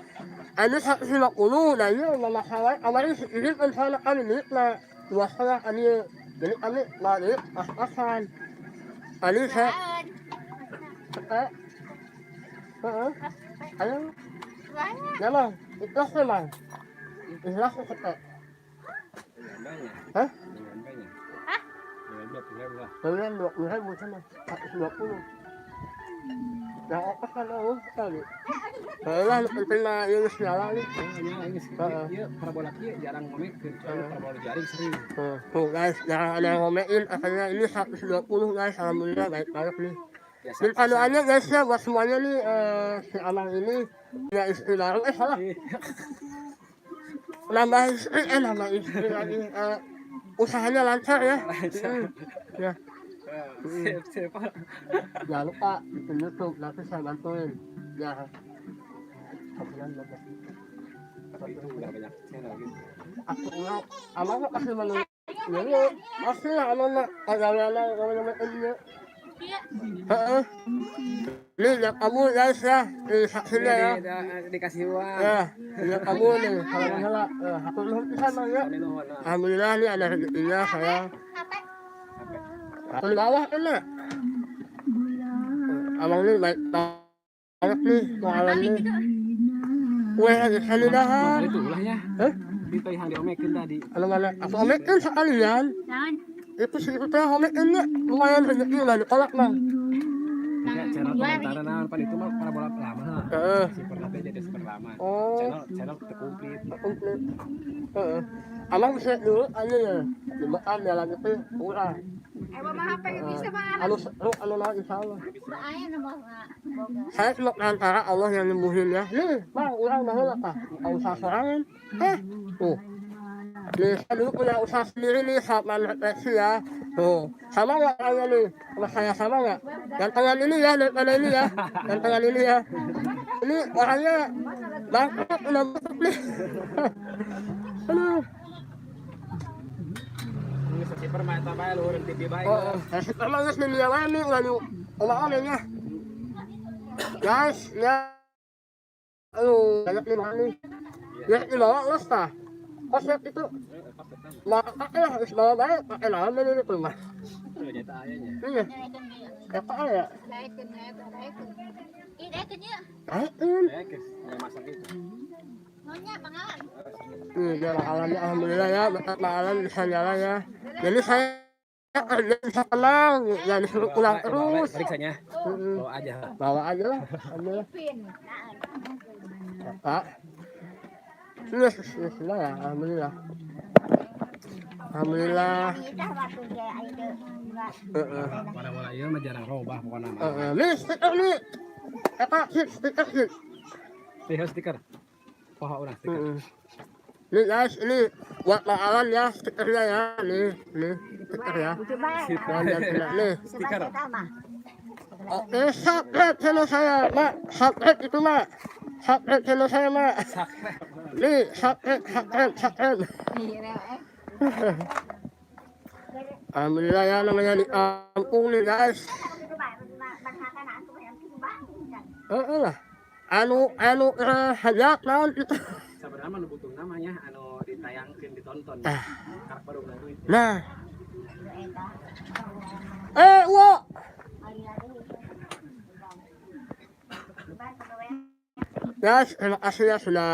ini 150, nah ini masalah, kemarin ini kan sana kami milik lah, dua setengah ini, jadi kami balik pas-pasan, ini saya, cepet, ayo,
Banyak.
memang, ikhlas memang, ikhlas cepet. Hah?
Dengan banyak.
Hah?
Dengan 20.000 lah.
Kalian 20.000 sama 120. Yang apa kan aku sekali. Kayaknya penting na yung segala ni.
Hanya ini ieu parabola kieu jarang ngomekeun, soalnya parabola jaring sering.
Tuh guys, jangan ada yang ngomein. Akhirnya ini 120 guys. Alhamdulillah baik banget nih.
Biasa.
Dan panuannya guys ya buat semuanya nih si Amang ini punya istri baru. Salah. Nambah istri lagi. Usahanya lancar ya. Ya.
Sip.
Jangan lupa bikin YouTube, nanti saya bantuin. Ya.
Itu udah banyak channel gitu.
Aku ulang, Amang nggak kasih menu ini, masih lah Amang nggak kagak namanya ini.
Iya.
Heeh. Ini lihat kamu guys ya, di saksinya ya.
Dikasih uang.
Ya, lihat kamu nih, kalau nggak salah, aku belum bisa Mang ya. Alhamdulillah nih ada rezekinya saya. Aku di bawah kan ya. Amang ini baik banget nih, soalan nih. Weh, sekali dah.
Itu ulah ya. Itu yang diomekeun tadi.
Kalau mana, aku omekin sekalian.
Naon?
Itu sih itu teh omekin ya, lumayan rezeki lah ditolak Mang.
Ya, channel komentaran naon pan itu mah parabola lama.
Heeh.
Super nanti jadi super lama.
Oh.
Channel terkomplit.
Komplit. Heeh. Amang bisa dulu aja ya. Dimakan ya lagi tuh kurang.
Mama HP bisa mah.
Anu lah insyaallah.
Aya na boga.
Saya cuma antara Allah yang nyembuhin ya. Nih, Bang, urang baheula tah. Enggak usah sorangan. Tuh. Nih, saya dulu punya usaha sendiri nih, sama deteksi ya. Tuh, sama nggak kalian nih? Sama saya sama nggak? Yang tangan ini ya, daripada ini ya. Yang tangan ini ya. Ini orangnya bangkrut, udah bangkrut nih. Aduh.
Ini super mah eta bae luhur TV bae.
Kasi emang guys, niliyawan nih, lalu umakan ya. Guys, ya. Aduh, banyak nih makan nih. Ya, dibawa los tah. Konsep itu. Pakai lah, harus bawa baik. Pakai lama nih itu mah.
Nyata ayahnya.
Iya, apa ya?
Daekeun. Ih, daekeun nya.
Kaitin.
Yang masak itu.
Nonya pangalan.
Dia alamnya alhamdulillah ya, berkat alam bisa nyala ya. Jadi saya kerja bisa tenang, jangan disuruh pulang terus.
Periksanya. Bawa aja.
Bawa aja lah, alhamdulillah.
Pin.
Pak. Yes, lah ya, alhamdulillah. Alhamdulillah.
Bola-bola ieu mah jarang robah pokona mah.
Nih, stiker nih. Stiker sih.
Stiker. Poho urang stiker.
Nih guys, ini buat bakalan ya stikernya ya. Nih, stiker ya. Nih.
Stiker.
Oke, subscribe channel saya, Mak. Subscribe itu, Mak. Subscribe channel saya, Mak. Nih, subscribe. Alhamdulillah ya, namanya di kampung nih guys. Lah. Hajak naon itu.
Sabarana mah nu butuh namanya anu ditayangkeun ditonton. Karek baru duit.
Nah. Wo. Guys, terima kasih ya sudah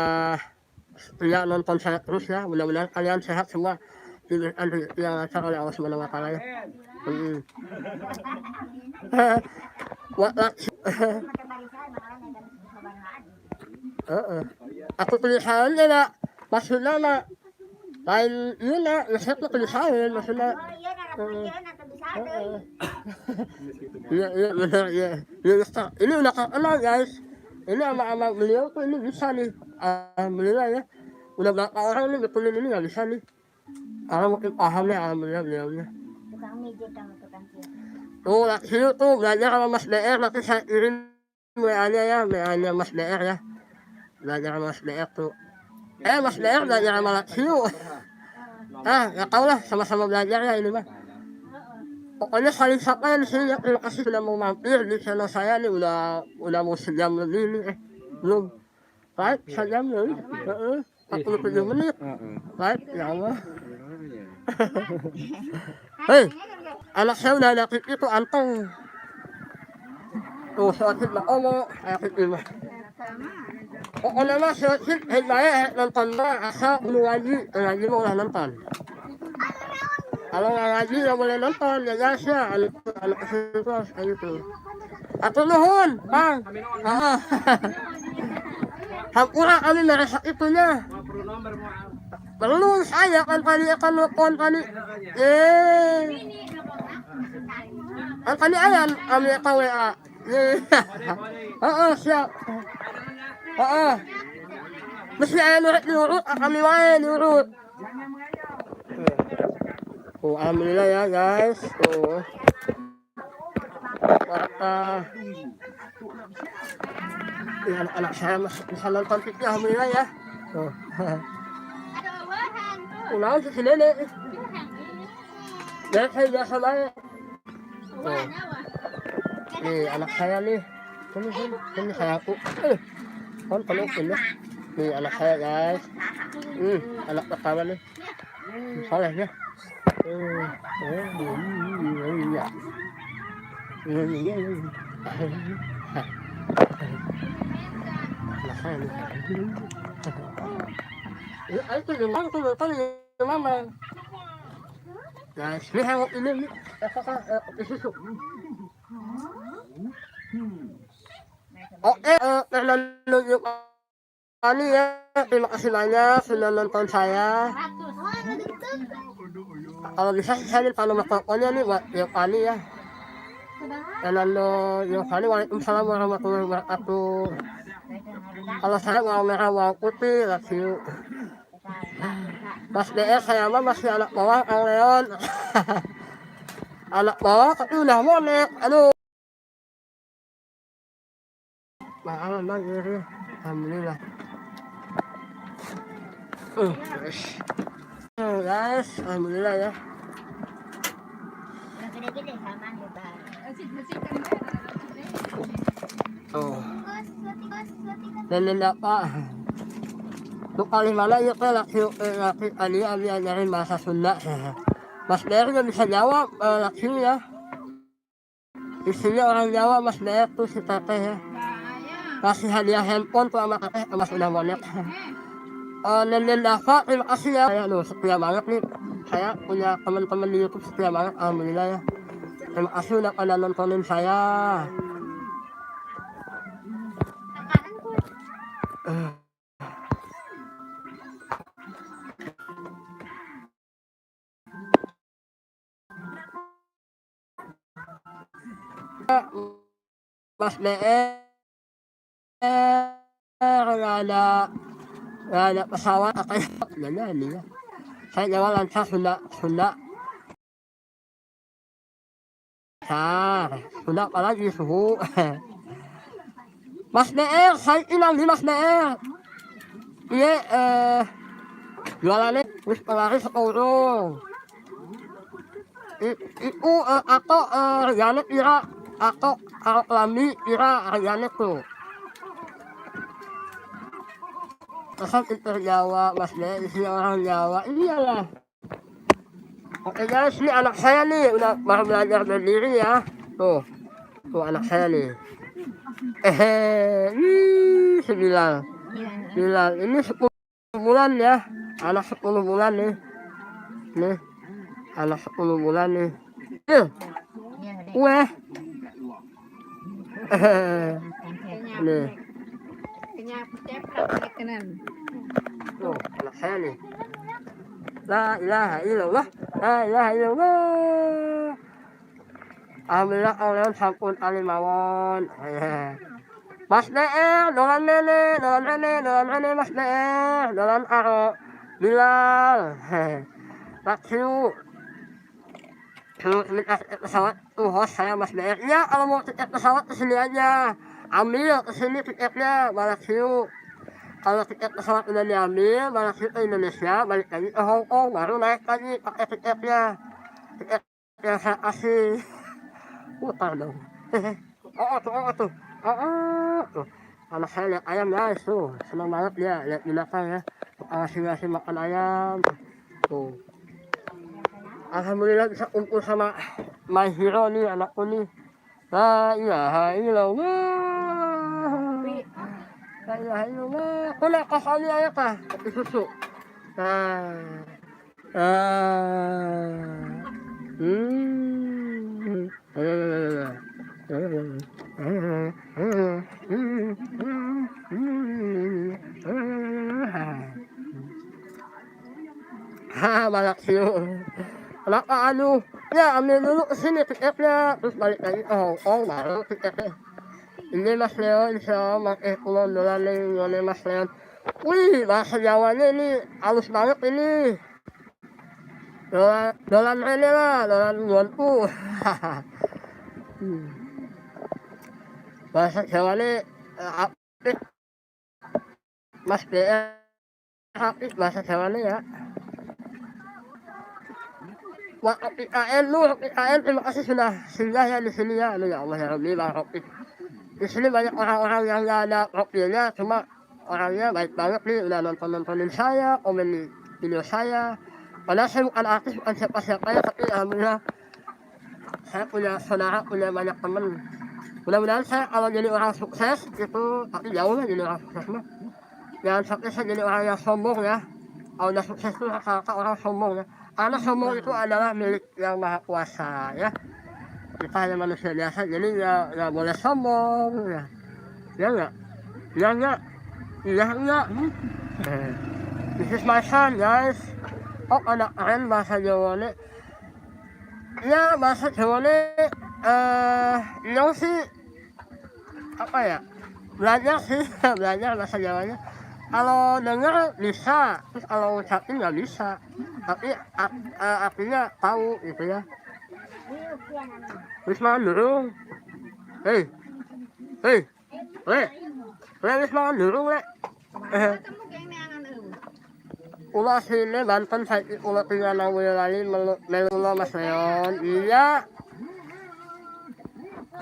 setia nonton saya terus ya. Mudah-mudahan kalian sehat semua. Diberikan rezeki yang lancar oleh Allah Subhanahu wa taala ya. Aku tulisan na maksudnya na lain yun na nasip na tulisan maksudnya. Iya benar ya. Ini udah kenal guys. Ini ama beliau tuh ini bisa nih. Alhamdulillah ya. Udah berapa orang nih betulin ini nggak bisa nih. Karena mungkin pahamnya alhamdulillah beliaunya. Tuh, sini tuh belajar sama Mas DR, nanti saya kirim WA-nya ya, WA-nya Mas DR ya. Belajar sama Mas DR tuh. Mas Daer belajar sama Laksio. Ya tau lah, sama-sama belajar ya ini mah. Pokoknya saling sapa ya di sini ya. Terima kasih sudah mau mampir di channel saya nih, udah mau sejam lebih nih. Belum. Baik, sejam lebih. 47 menit. Baik, ya Allah. Hei, anak saya udah ada klik itu anteng. Tuh, Syokit mah omong, klik ini mah. Pokoknya mah Syokit, nonton mah asal belum ngaji mah udah nonton. Kalau nggak ngaji nggak boleh nonton, ya guys ya, anak itu kayak gitu. Atur nuhun, Bang. Hampura kami merasa itunya. Belum saya kan tadi akan nelfon tadi. Kan tadi ayam kami akan WA. Siap. Mesti ayam nurut diurut, kami wae diurut. Alhamdulillah ya guys. Anak-anak saya bisa nonton TV, alhamdulillah ya. Ulang si nenek. Nenek saya biasa banget. Nih anak saya nih. Ini saya aku. Penuh ini. Nih anak saya guys. Anak pertama nih. Soleh ya. Itu memang tuh mama. Guys, ini hangop ini. Susu. Oke, lanjut kali ya. Terima kasih banyak sudah nonton saya. Kalau bisa saya kalau pokoknya nih buat Yopani ya. Fernando Yopani, waalaikumsalam warahmatullahi wabarakatuh. Kalau saya mau merah mau putih, Laksio. Mas DS saya mah masih anak bawah, Kang Leon. Anak bawah tapi udah monek, aduh. Maaf ya, alhamdulillah. Guys, alhamdulillah ya. Dan apa? Itu kali mana ya Laksio Ali ajarin bahasa Sunda. Mas Daer nggak bisa jawab Laksio ya. Isinya orang Jawa Mas Daer tuh si teteh ya. Kasih hadiah handphone tuh sama teteh sama sudah monet. Nenek Dafa, terima kasih ya. Saya setia banget nih. Saya punya teman-teman di YouTube setia banget, alhamdulillah ya. Terima kasih udah pada nontonin saya. Mas DR nggak ada pesawat kayak ini ya. Saya jawab lancar Sunda. Sunda apalagi suhu. Mas DR, saya inang di Mas DR. Iya, jualannya wis pelaris sekurung. Itu atau Janet Ira atau kalau Lambi Ira Janet tuh. Asal itu Jawa, Mas DR, isi orang Jawa, iyalah. Oke guys, ini anak saya nih, udah baru belajar berdiri ya. Tuh anak saya nih. Bilal. Ini 10 bulan ya, anak 10 bulan nih. Nih, anak 10 bulan nih. Weh. Nih. Tuh, anak saya nih. La ilaha illallah. Alhamdulillah kalian sampun alimawon. Mas DR, dolan nenek Mas DR, dolan Aro, Bilal, Laksio. Minta pesawat tuh host saya Mas DR. Ya kalau mau tiket pesawat kesini aja, ambil kesini tiketnya Laksio. Kalau tiket pesawat udah diambil, balik ke Indonesia, balik lagi ke Hong Kong, baru naik lagi pakai tiketnya. Tiket yang saya kasih. Utang dong. Tuh. Tuh. Anak saya lihat ayam guys, tuh. Senang banget dia lihat binatang ya. Ngasih makan ayam. Tuh. Alhamdulillah bisa kumpul sama my hero nih, anakku nih. La ilaha illallah. La ilaha illallah. Kula kasali ayah kah? Kopi susu. Balak siyo. Kenapa ya ambil dulu kesini tiketnya, terus balik lagi ke Hong Kong, baru tiketnya. Ini Mas Leon, insya Allah, kulon dolan nih, Mas Leon. Wih, bahasa Jawanya ini halus banget ini. Dolan ini lah, dolan buanku. Bahasa Jawanya apik. Mas BR apik bahasa Jawanya ya. Wah, IKN terima kasih sudah singgah ya di sini ya. Ya Allah ya Rabbi, Rabbi. Di sini banyak orang-orang yang nggak ada profilnya, cuma orangnya baik banget nih, udah nontonin saya, komen di video saya. Padahal saya bukan artis, bukan siapa-siapa ya, tapi alhamdulillah saya punya saudara, punya banyak temen. Mudah-mudahan saya kalau jadi orang sukses itu, tapi jauh lah jadi orang sukses mah. Jangan sampai saya jadi orang yang sombong ya. Kalau udah sukses itu rata-rata orang sombong ya. Karena sombong itu adalah milik yang maha kuasa ya. Kita hanya manusia biasa, jadi nggak boleh sombong ya. Ya enggak. This is my son guys. Oh, anak keren bahasa Jawanya. Ya bahasa Jawanya yang sih apa ya, belajar bahasa Jawanya. Kalau dengar bisa, terus kalau ucapin nggak bisa. Tapi artinya tahu gitu ya. Wis makan dulu. Hei, wis makan dulu, Le. Ulah sini Banten saya ulah tinggal nang Boyolali melulo Mas Leon. Iya.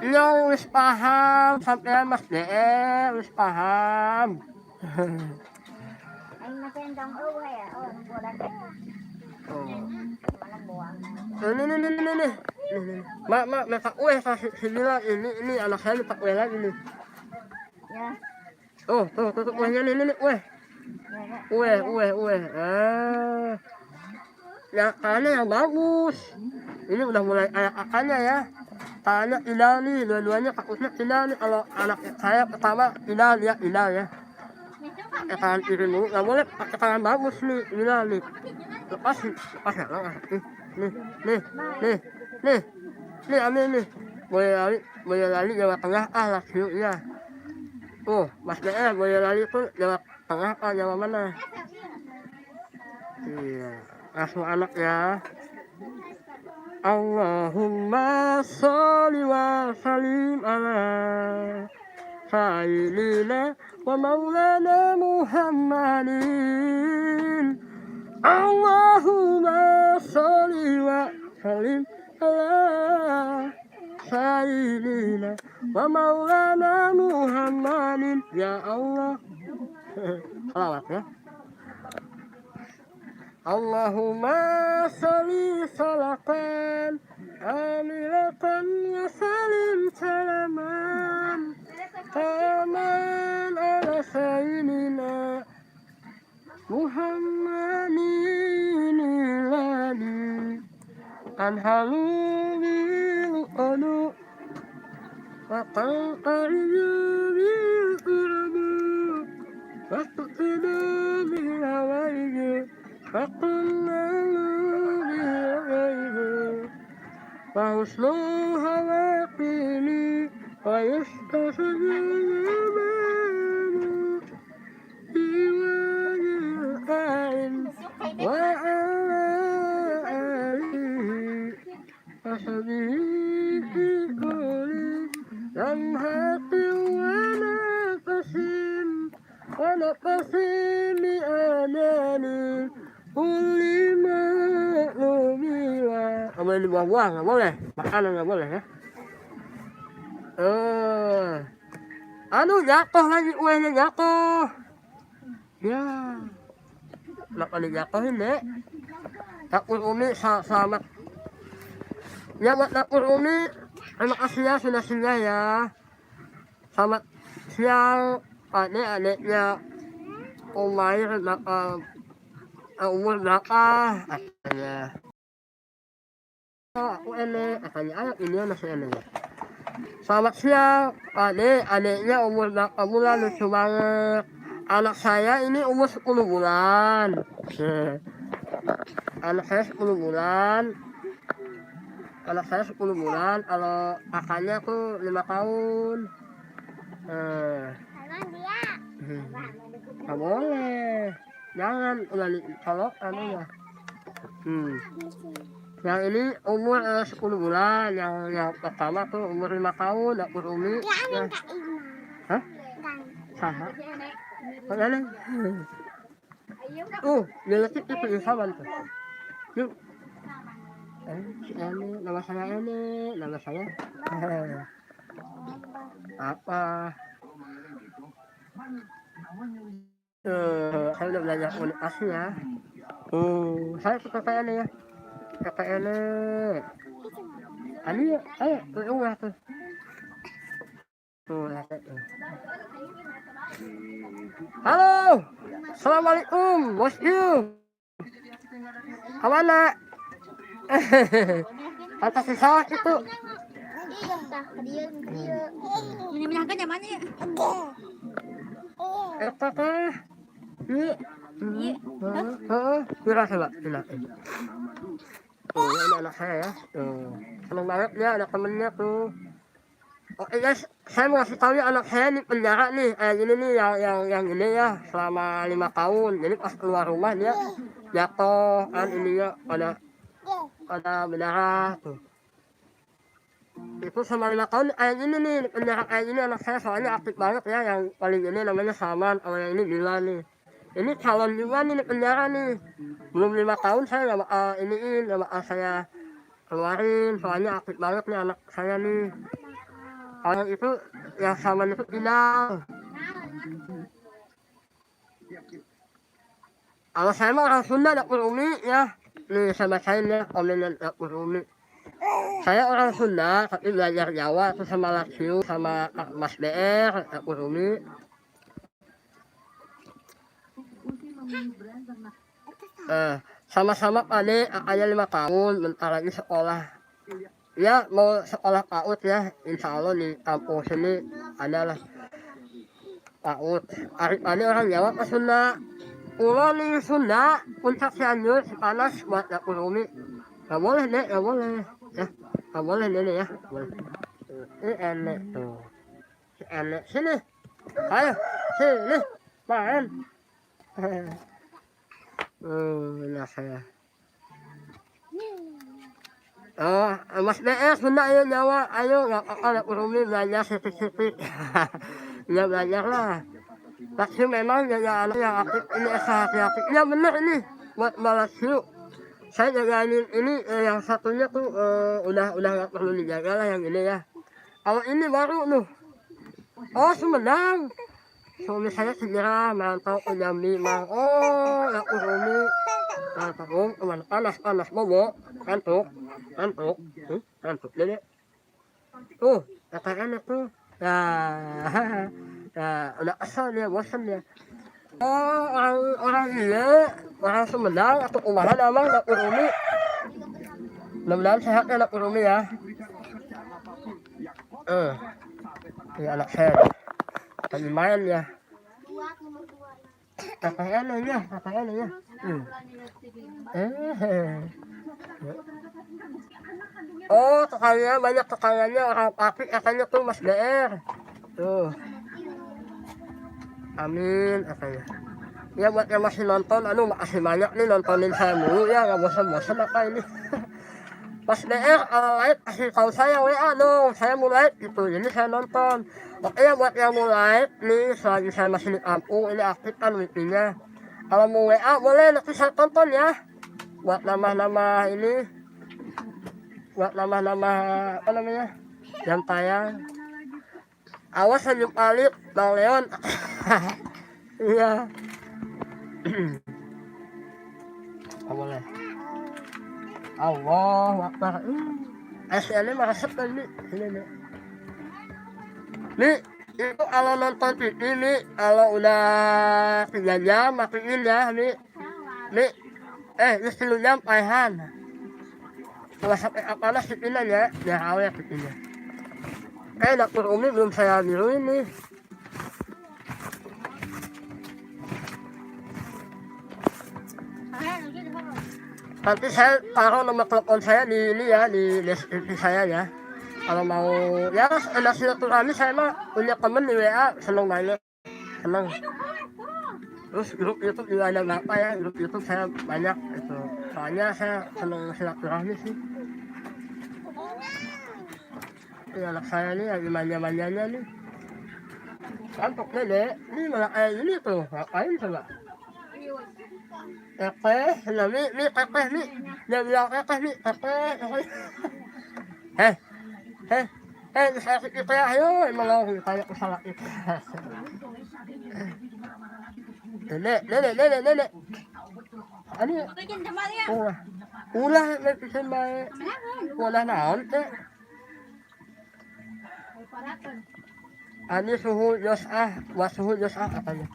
Nyong wis paham sampean Mas DR wis paham. Ini. Mak, Pak Weh kasih sini lah, ini anak saya Pak Weh lagi nih.
Ya.
Tuh, wehnya ini, Weh. Weh. Ya, kalanya yang bagus. Ini udah mulai kayak kakaknya ya. Kalanya Idal nih, dua-duanya takutnya Idal nih. Kalau anak saya pertama Idal ya. Pakai tangan kiri dulu, nggak boleh pakai tangan bagus nih, Idal nih. Lepas ya, nih, ambil nih. Boyolali Jawa Tengah, laki ya. Tuh, Mas DR, Boyolali itu Jawa Tengah, Jawa mana? Iya, langsung anak ya. Allahumma sholli wa sallim ala sayyidina wa maulana Muhammadin. Allahumma sholli wa sallim ala sayyidina wa maulana Muhammadin. Ya Allah. Salawat ya. Allahumma sholli salatan amilatan wa salim salaman aman ala sayyidina Muhammadin ilani anhalu bilu'adu wa qalqarju bilu'adu wa tu'adu bilawaidu فقلنا بغيره فحسنها واقيني ويستخدم الأمان في وجه القائم وعلى آله وصحبه في كل لمحة ونفس boleh dibuang-buang, nggak boleh. Makanan nggak boleh ya. Jatuh lagi kuenya jatuh. Ya. Kenapa dijatuhin, Dek? Dapur Umi selamat. Ya buat dapur Umi, terima kasih ya sudah singgah ya. Selamat siang adik-adiknya Umair umur berapa? Katanya. Aku ini, katanya anak ini masih ini. Selamat siang adik-adiknya umur berapa bulan, lucu banget. Anak saya ini umur 10 bulan. Anak saya 10 bulan. Anak saya 10 bulan, kalau kakaknya tuh 5 tahun. Nggak boleh. Jangan, udah kalau ya. Yang ini umur 10 bulan, yang pertama tuh umur 5 tahun, dapur Umi. Ya. Hah? Sama. Mana? Nilai itu isawan tuh. Yuk. Ini nama saya ini, nama saya. Apa? Saya udah belajar komunikasi ya. Saya suka kayak ini ya. Kayak ini. Ini ya, ayo, tuh tuh. Lihat tuh. Halo, assalamualaikum, bosku. Kemana? Atas sawah itu.
Ini menyangka nyaman ya.
Teh. Iya. Kira coba, kira. Ini anak saya ya. Senang banget ya ada temennya tuh. Oke guys, saya mau kasih tahu ya anak saya di penjara nih. Ini nih yang ini ya selama 5 tahun. Jadi pas keluar rumah dia jatuh kan ininya ada berdarah tuh. Itu sama 5 tahun ini nih di penjara ini anak saya soalnya aktif banget ya. Yang paling ini namanya Saman, kalau yang ini Bila nih. Ini calon juga nih di penjara nih. Belum 5 tahun saya nggak bakal nggak bakal saya keluarin soalnya aktif banget nih anak saya nih. Kalau itu yang Saman itu Bila. Kalau saya mah orang Sunda dapur Umi ya. Nih sama saya ya, komenan dapur Umi. Saya orang Sunda tapi belajar Jawa tuh sama Lasiu sama Mas BR dapur Umi. Sama-sama pada kakaknya 5 tahun, bentar lagi sekolah. Ya mau sekolah PAUD ya, insya Allah di kampus ini adalah PAUD. Ari orang Jawa ke Sunda. Ulo nih Sunda, puncak Cianjur, panas buat dapur Umi. Gak boleh deh, gak boleh. Ya, gak boleh deh ya. Boleh. Ini enek tuh. Enek, sini. Ayo, sini. Main. Nah saya. Mas BS Sunda ayo Jawa, ayo gak apa-apa dapur Umi belajar sedikit-sedikit. Ya belajar lah. Tapi memang jaga anak yang aktif ini aktif. Ya bener ini buat balas yuk. Saya jagain ini yang satunya tuh udah gak perlu dijaga lah yang ini ya. Kalau ini baru tuh. Oh Sumedang. Suami saya segera mantau ke Jambi mang. Oh dapur Umi. Mantap panas bobo. Kantuk deh. Tuh katanya tuh. Ya udah asal dia, bosan dia. Oh orang ini orang Sumedang atau kumaha emang dapur Umi. Mudah-mudahan sehat ya dapur Umi ya. Ya anak saya lagi main ya. Kakaknya ya. Oh kakaknya banyak kakaknya orang Papi katanya tuh Mas DR. Tuh. Amin katanya. Ya buat yang masih nonton, makasih banyak nih nontonin saya dulu ya, gak bosan-bosan apa ini. Mas DR live kasih tahu saya WA dong, saya mulai gitu, jadi saya nonton. Oke ya buat yang mulai nih, selagi saya masih di kampung, ini aktif kan wifi-nya. Kalau mau WA boleh nanti saya tonton ya. Buat nama-nama ini buat nama-nama apa namanya yang tayang. Awas senyum Alif, Bang Leon. Iya. Boleh. Allah Akbar. Asli masuk kan nih. Ini nih. Nih, itu kalau nonton TV nih, kalau udah 3 jam matiin ya nih. Nih, ini 10 jam paihan. Kalau sampai apa sipinnya ya awet sipinnya. Dapur Umi belum saya biru ini. Nanti saya taruh nomor telepon saya di ini ya, di deskripsi saya ya. Kalau mau ya ada silaturahmi, saya mah punya temen di WA, seneng banget, seneng. Terus grup YouTube juga ada berapa ya, grup YouTube saya banyak itu. Soalnya saya seneng silaturahmi sih. Ini anak saya nih lagi manja-manjanya nih. Kantuknya deh, ini malah kayak gini tuh, ngapain coba? Teteh, ini teteh nih, dia bilang teteh nih, teteh. Saya kita ayo, emang mau kayak salah itu. Nenek. Ini, ulah, netizen baik. Ulah naon teh. Ini suhu Yos'ah, suhu Yos'ah katanya.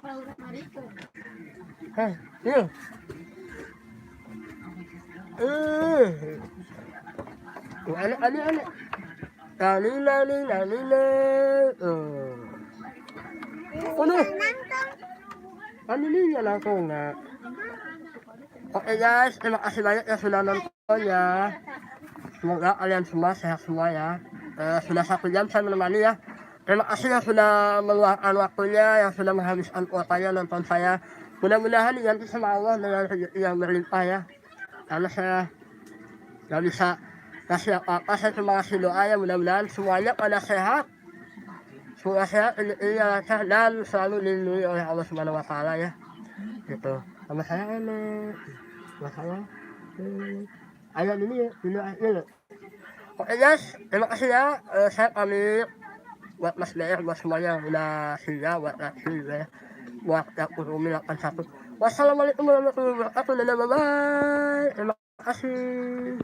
Yuk. Aneh. Lalila. Ano niya langsung na. Oke guys, terima kasih banyak yang sudah nonton ya. Semoga kalian semua sehat semua ya. Sudah 1 jam saya menemani ya. Terima kasih yang sudah meluangkan waktunya, yang sudah menghabiskan kuotanya nonton saya. Mudah-mudahan diganti sama Allah dengan rezeki yang berlimpah ya. Karena saya gak bisa kasih apa-apa, saya cuma kasih doa ya, mudah-mudahan semuanya pada sehat. Semoga sehat, lancar dan selalu dilindungi oleh Allah Subhanahu wa Ta'ala ya. Gitu. Sama saya ini. Sama saya. Ayat ini ya. Oke guys, terima kasih ya. Saya pamit buat Mas DR, buat semuanya yang udah siap, buat Raksi juga ya. Buat Dapur Umi 81. Wassalamualaikum warahmatullahi wabarakatuh. Bye-bye. Terima kasih.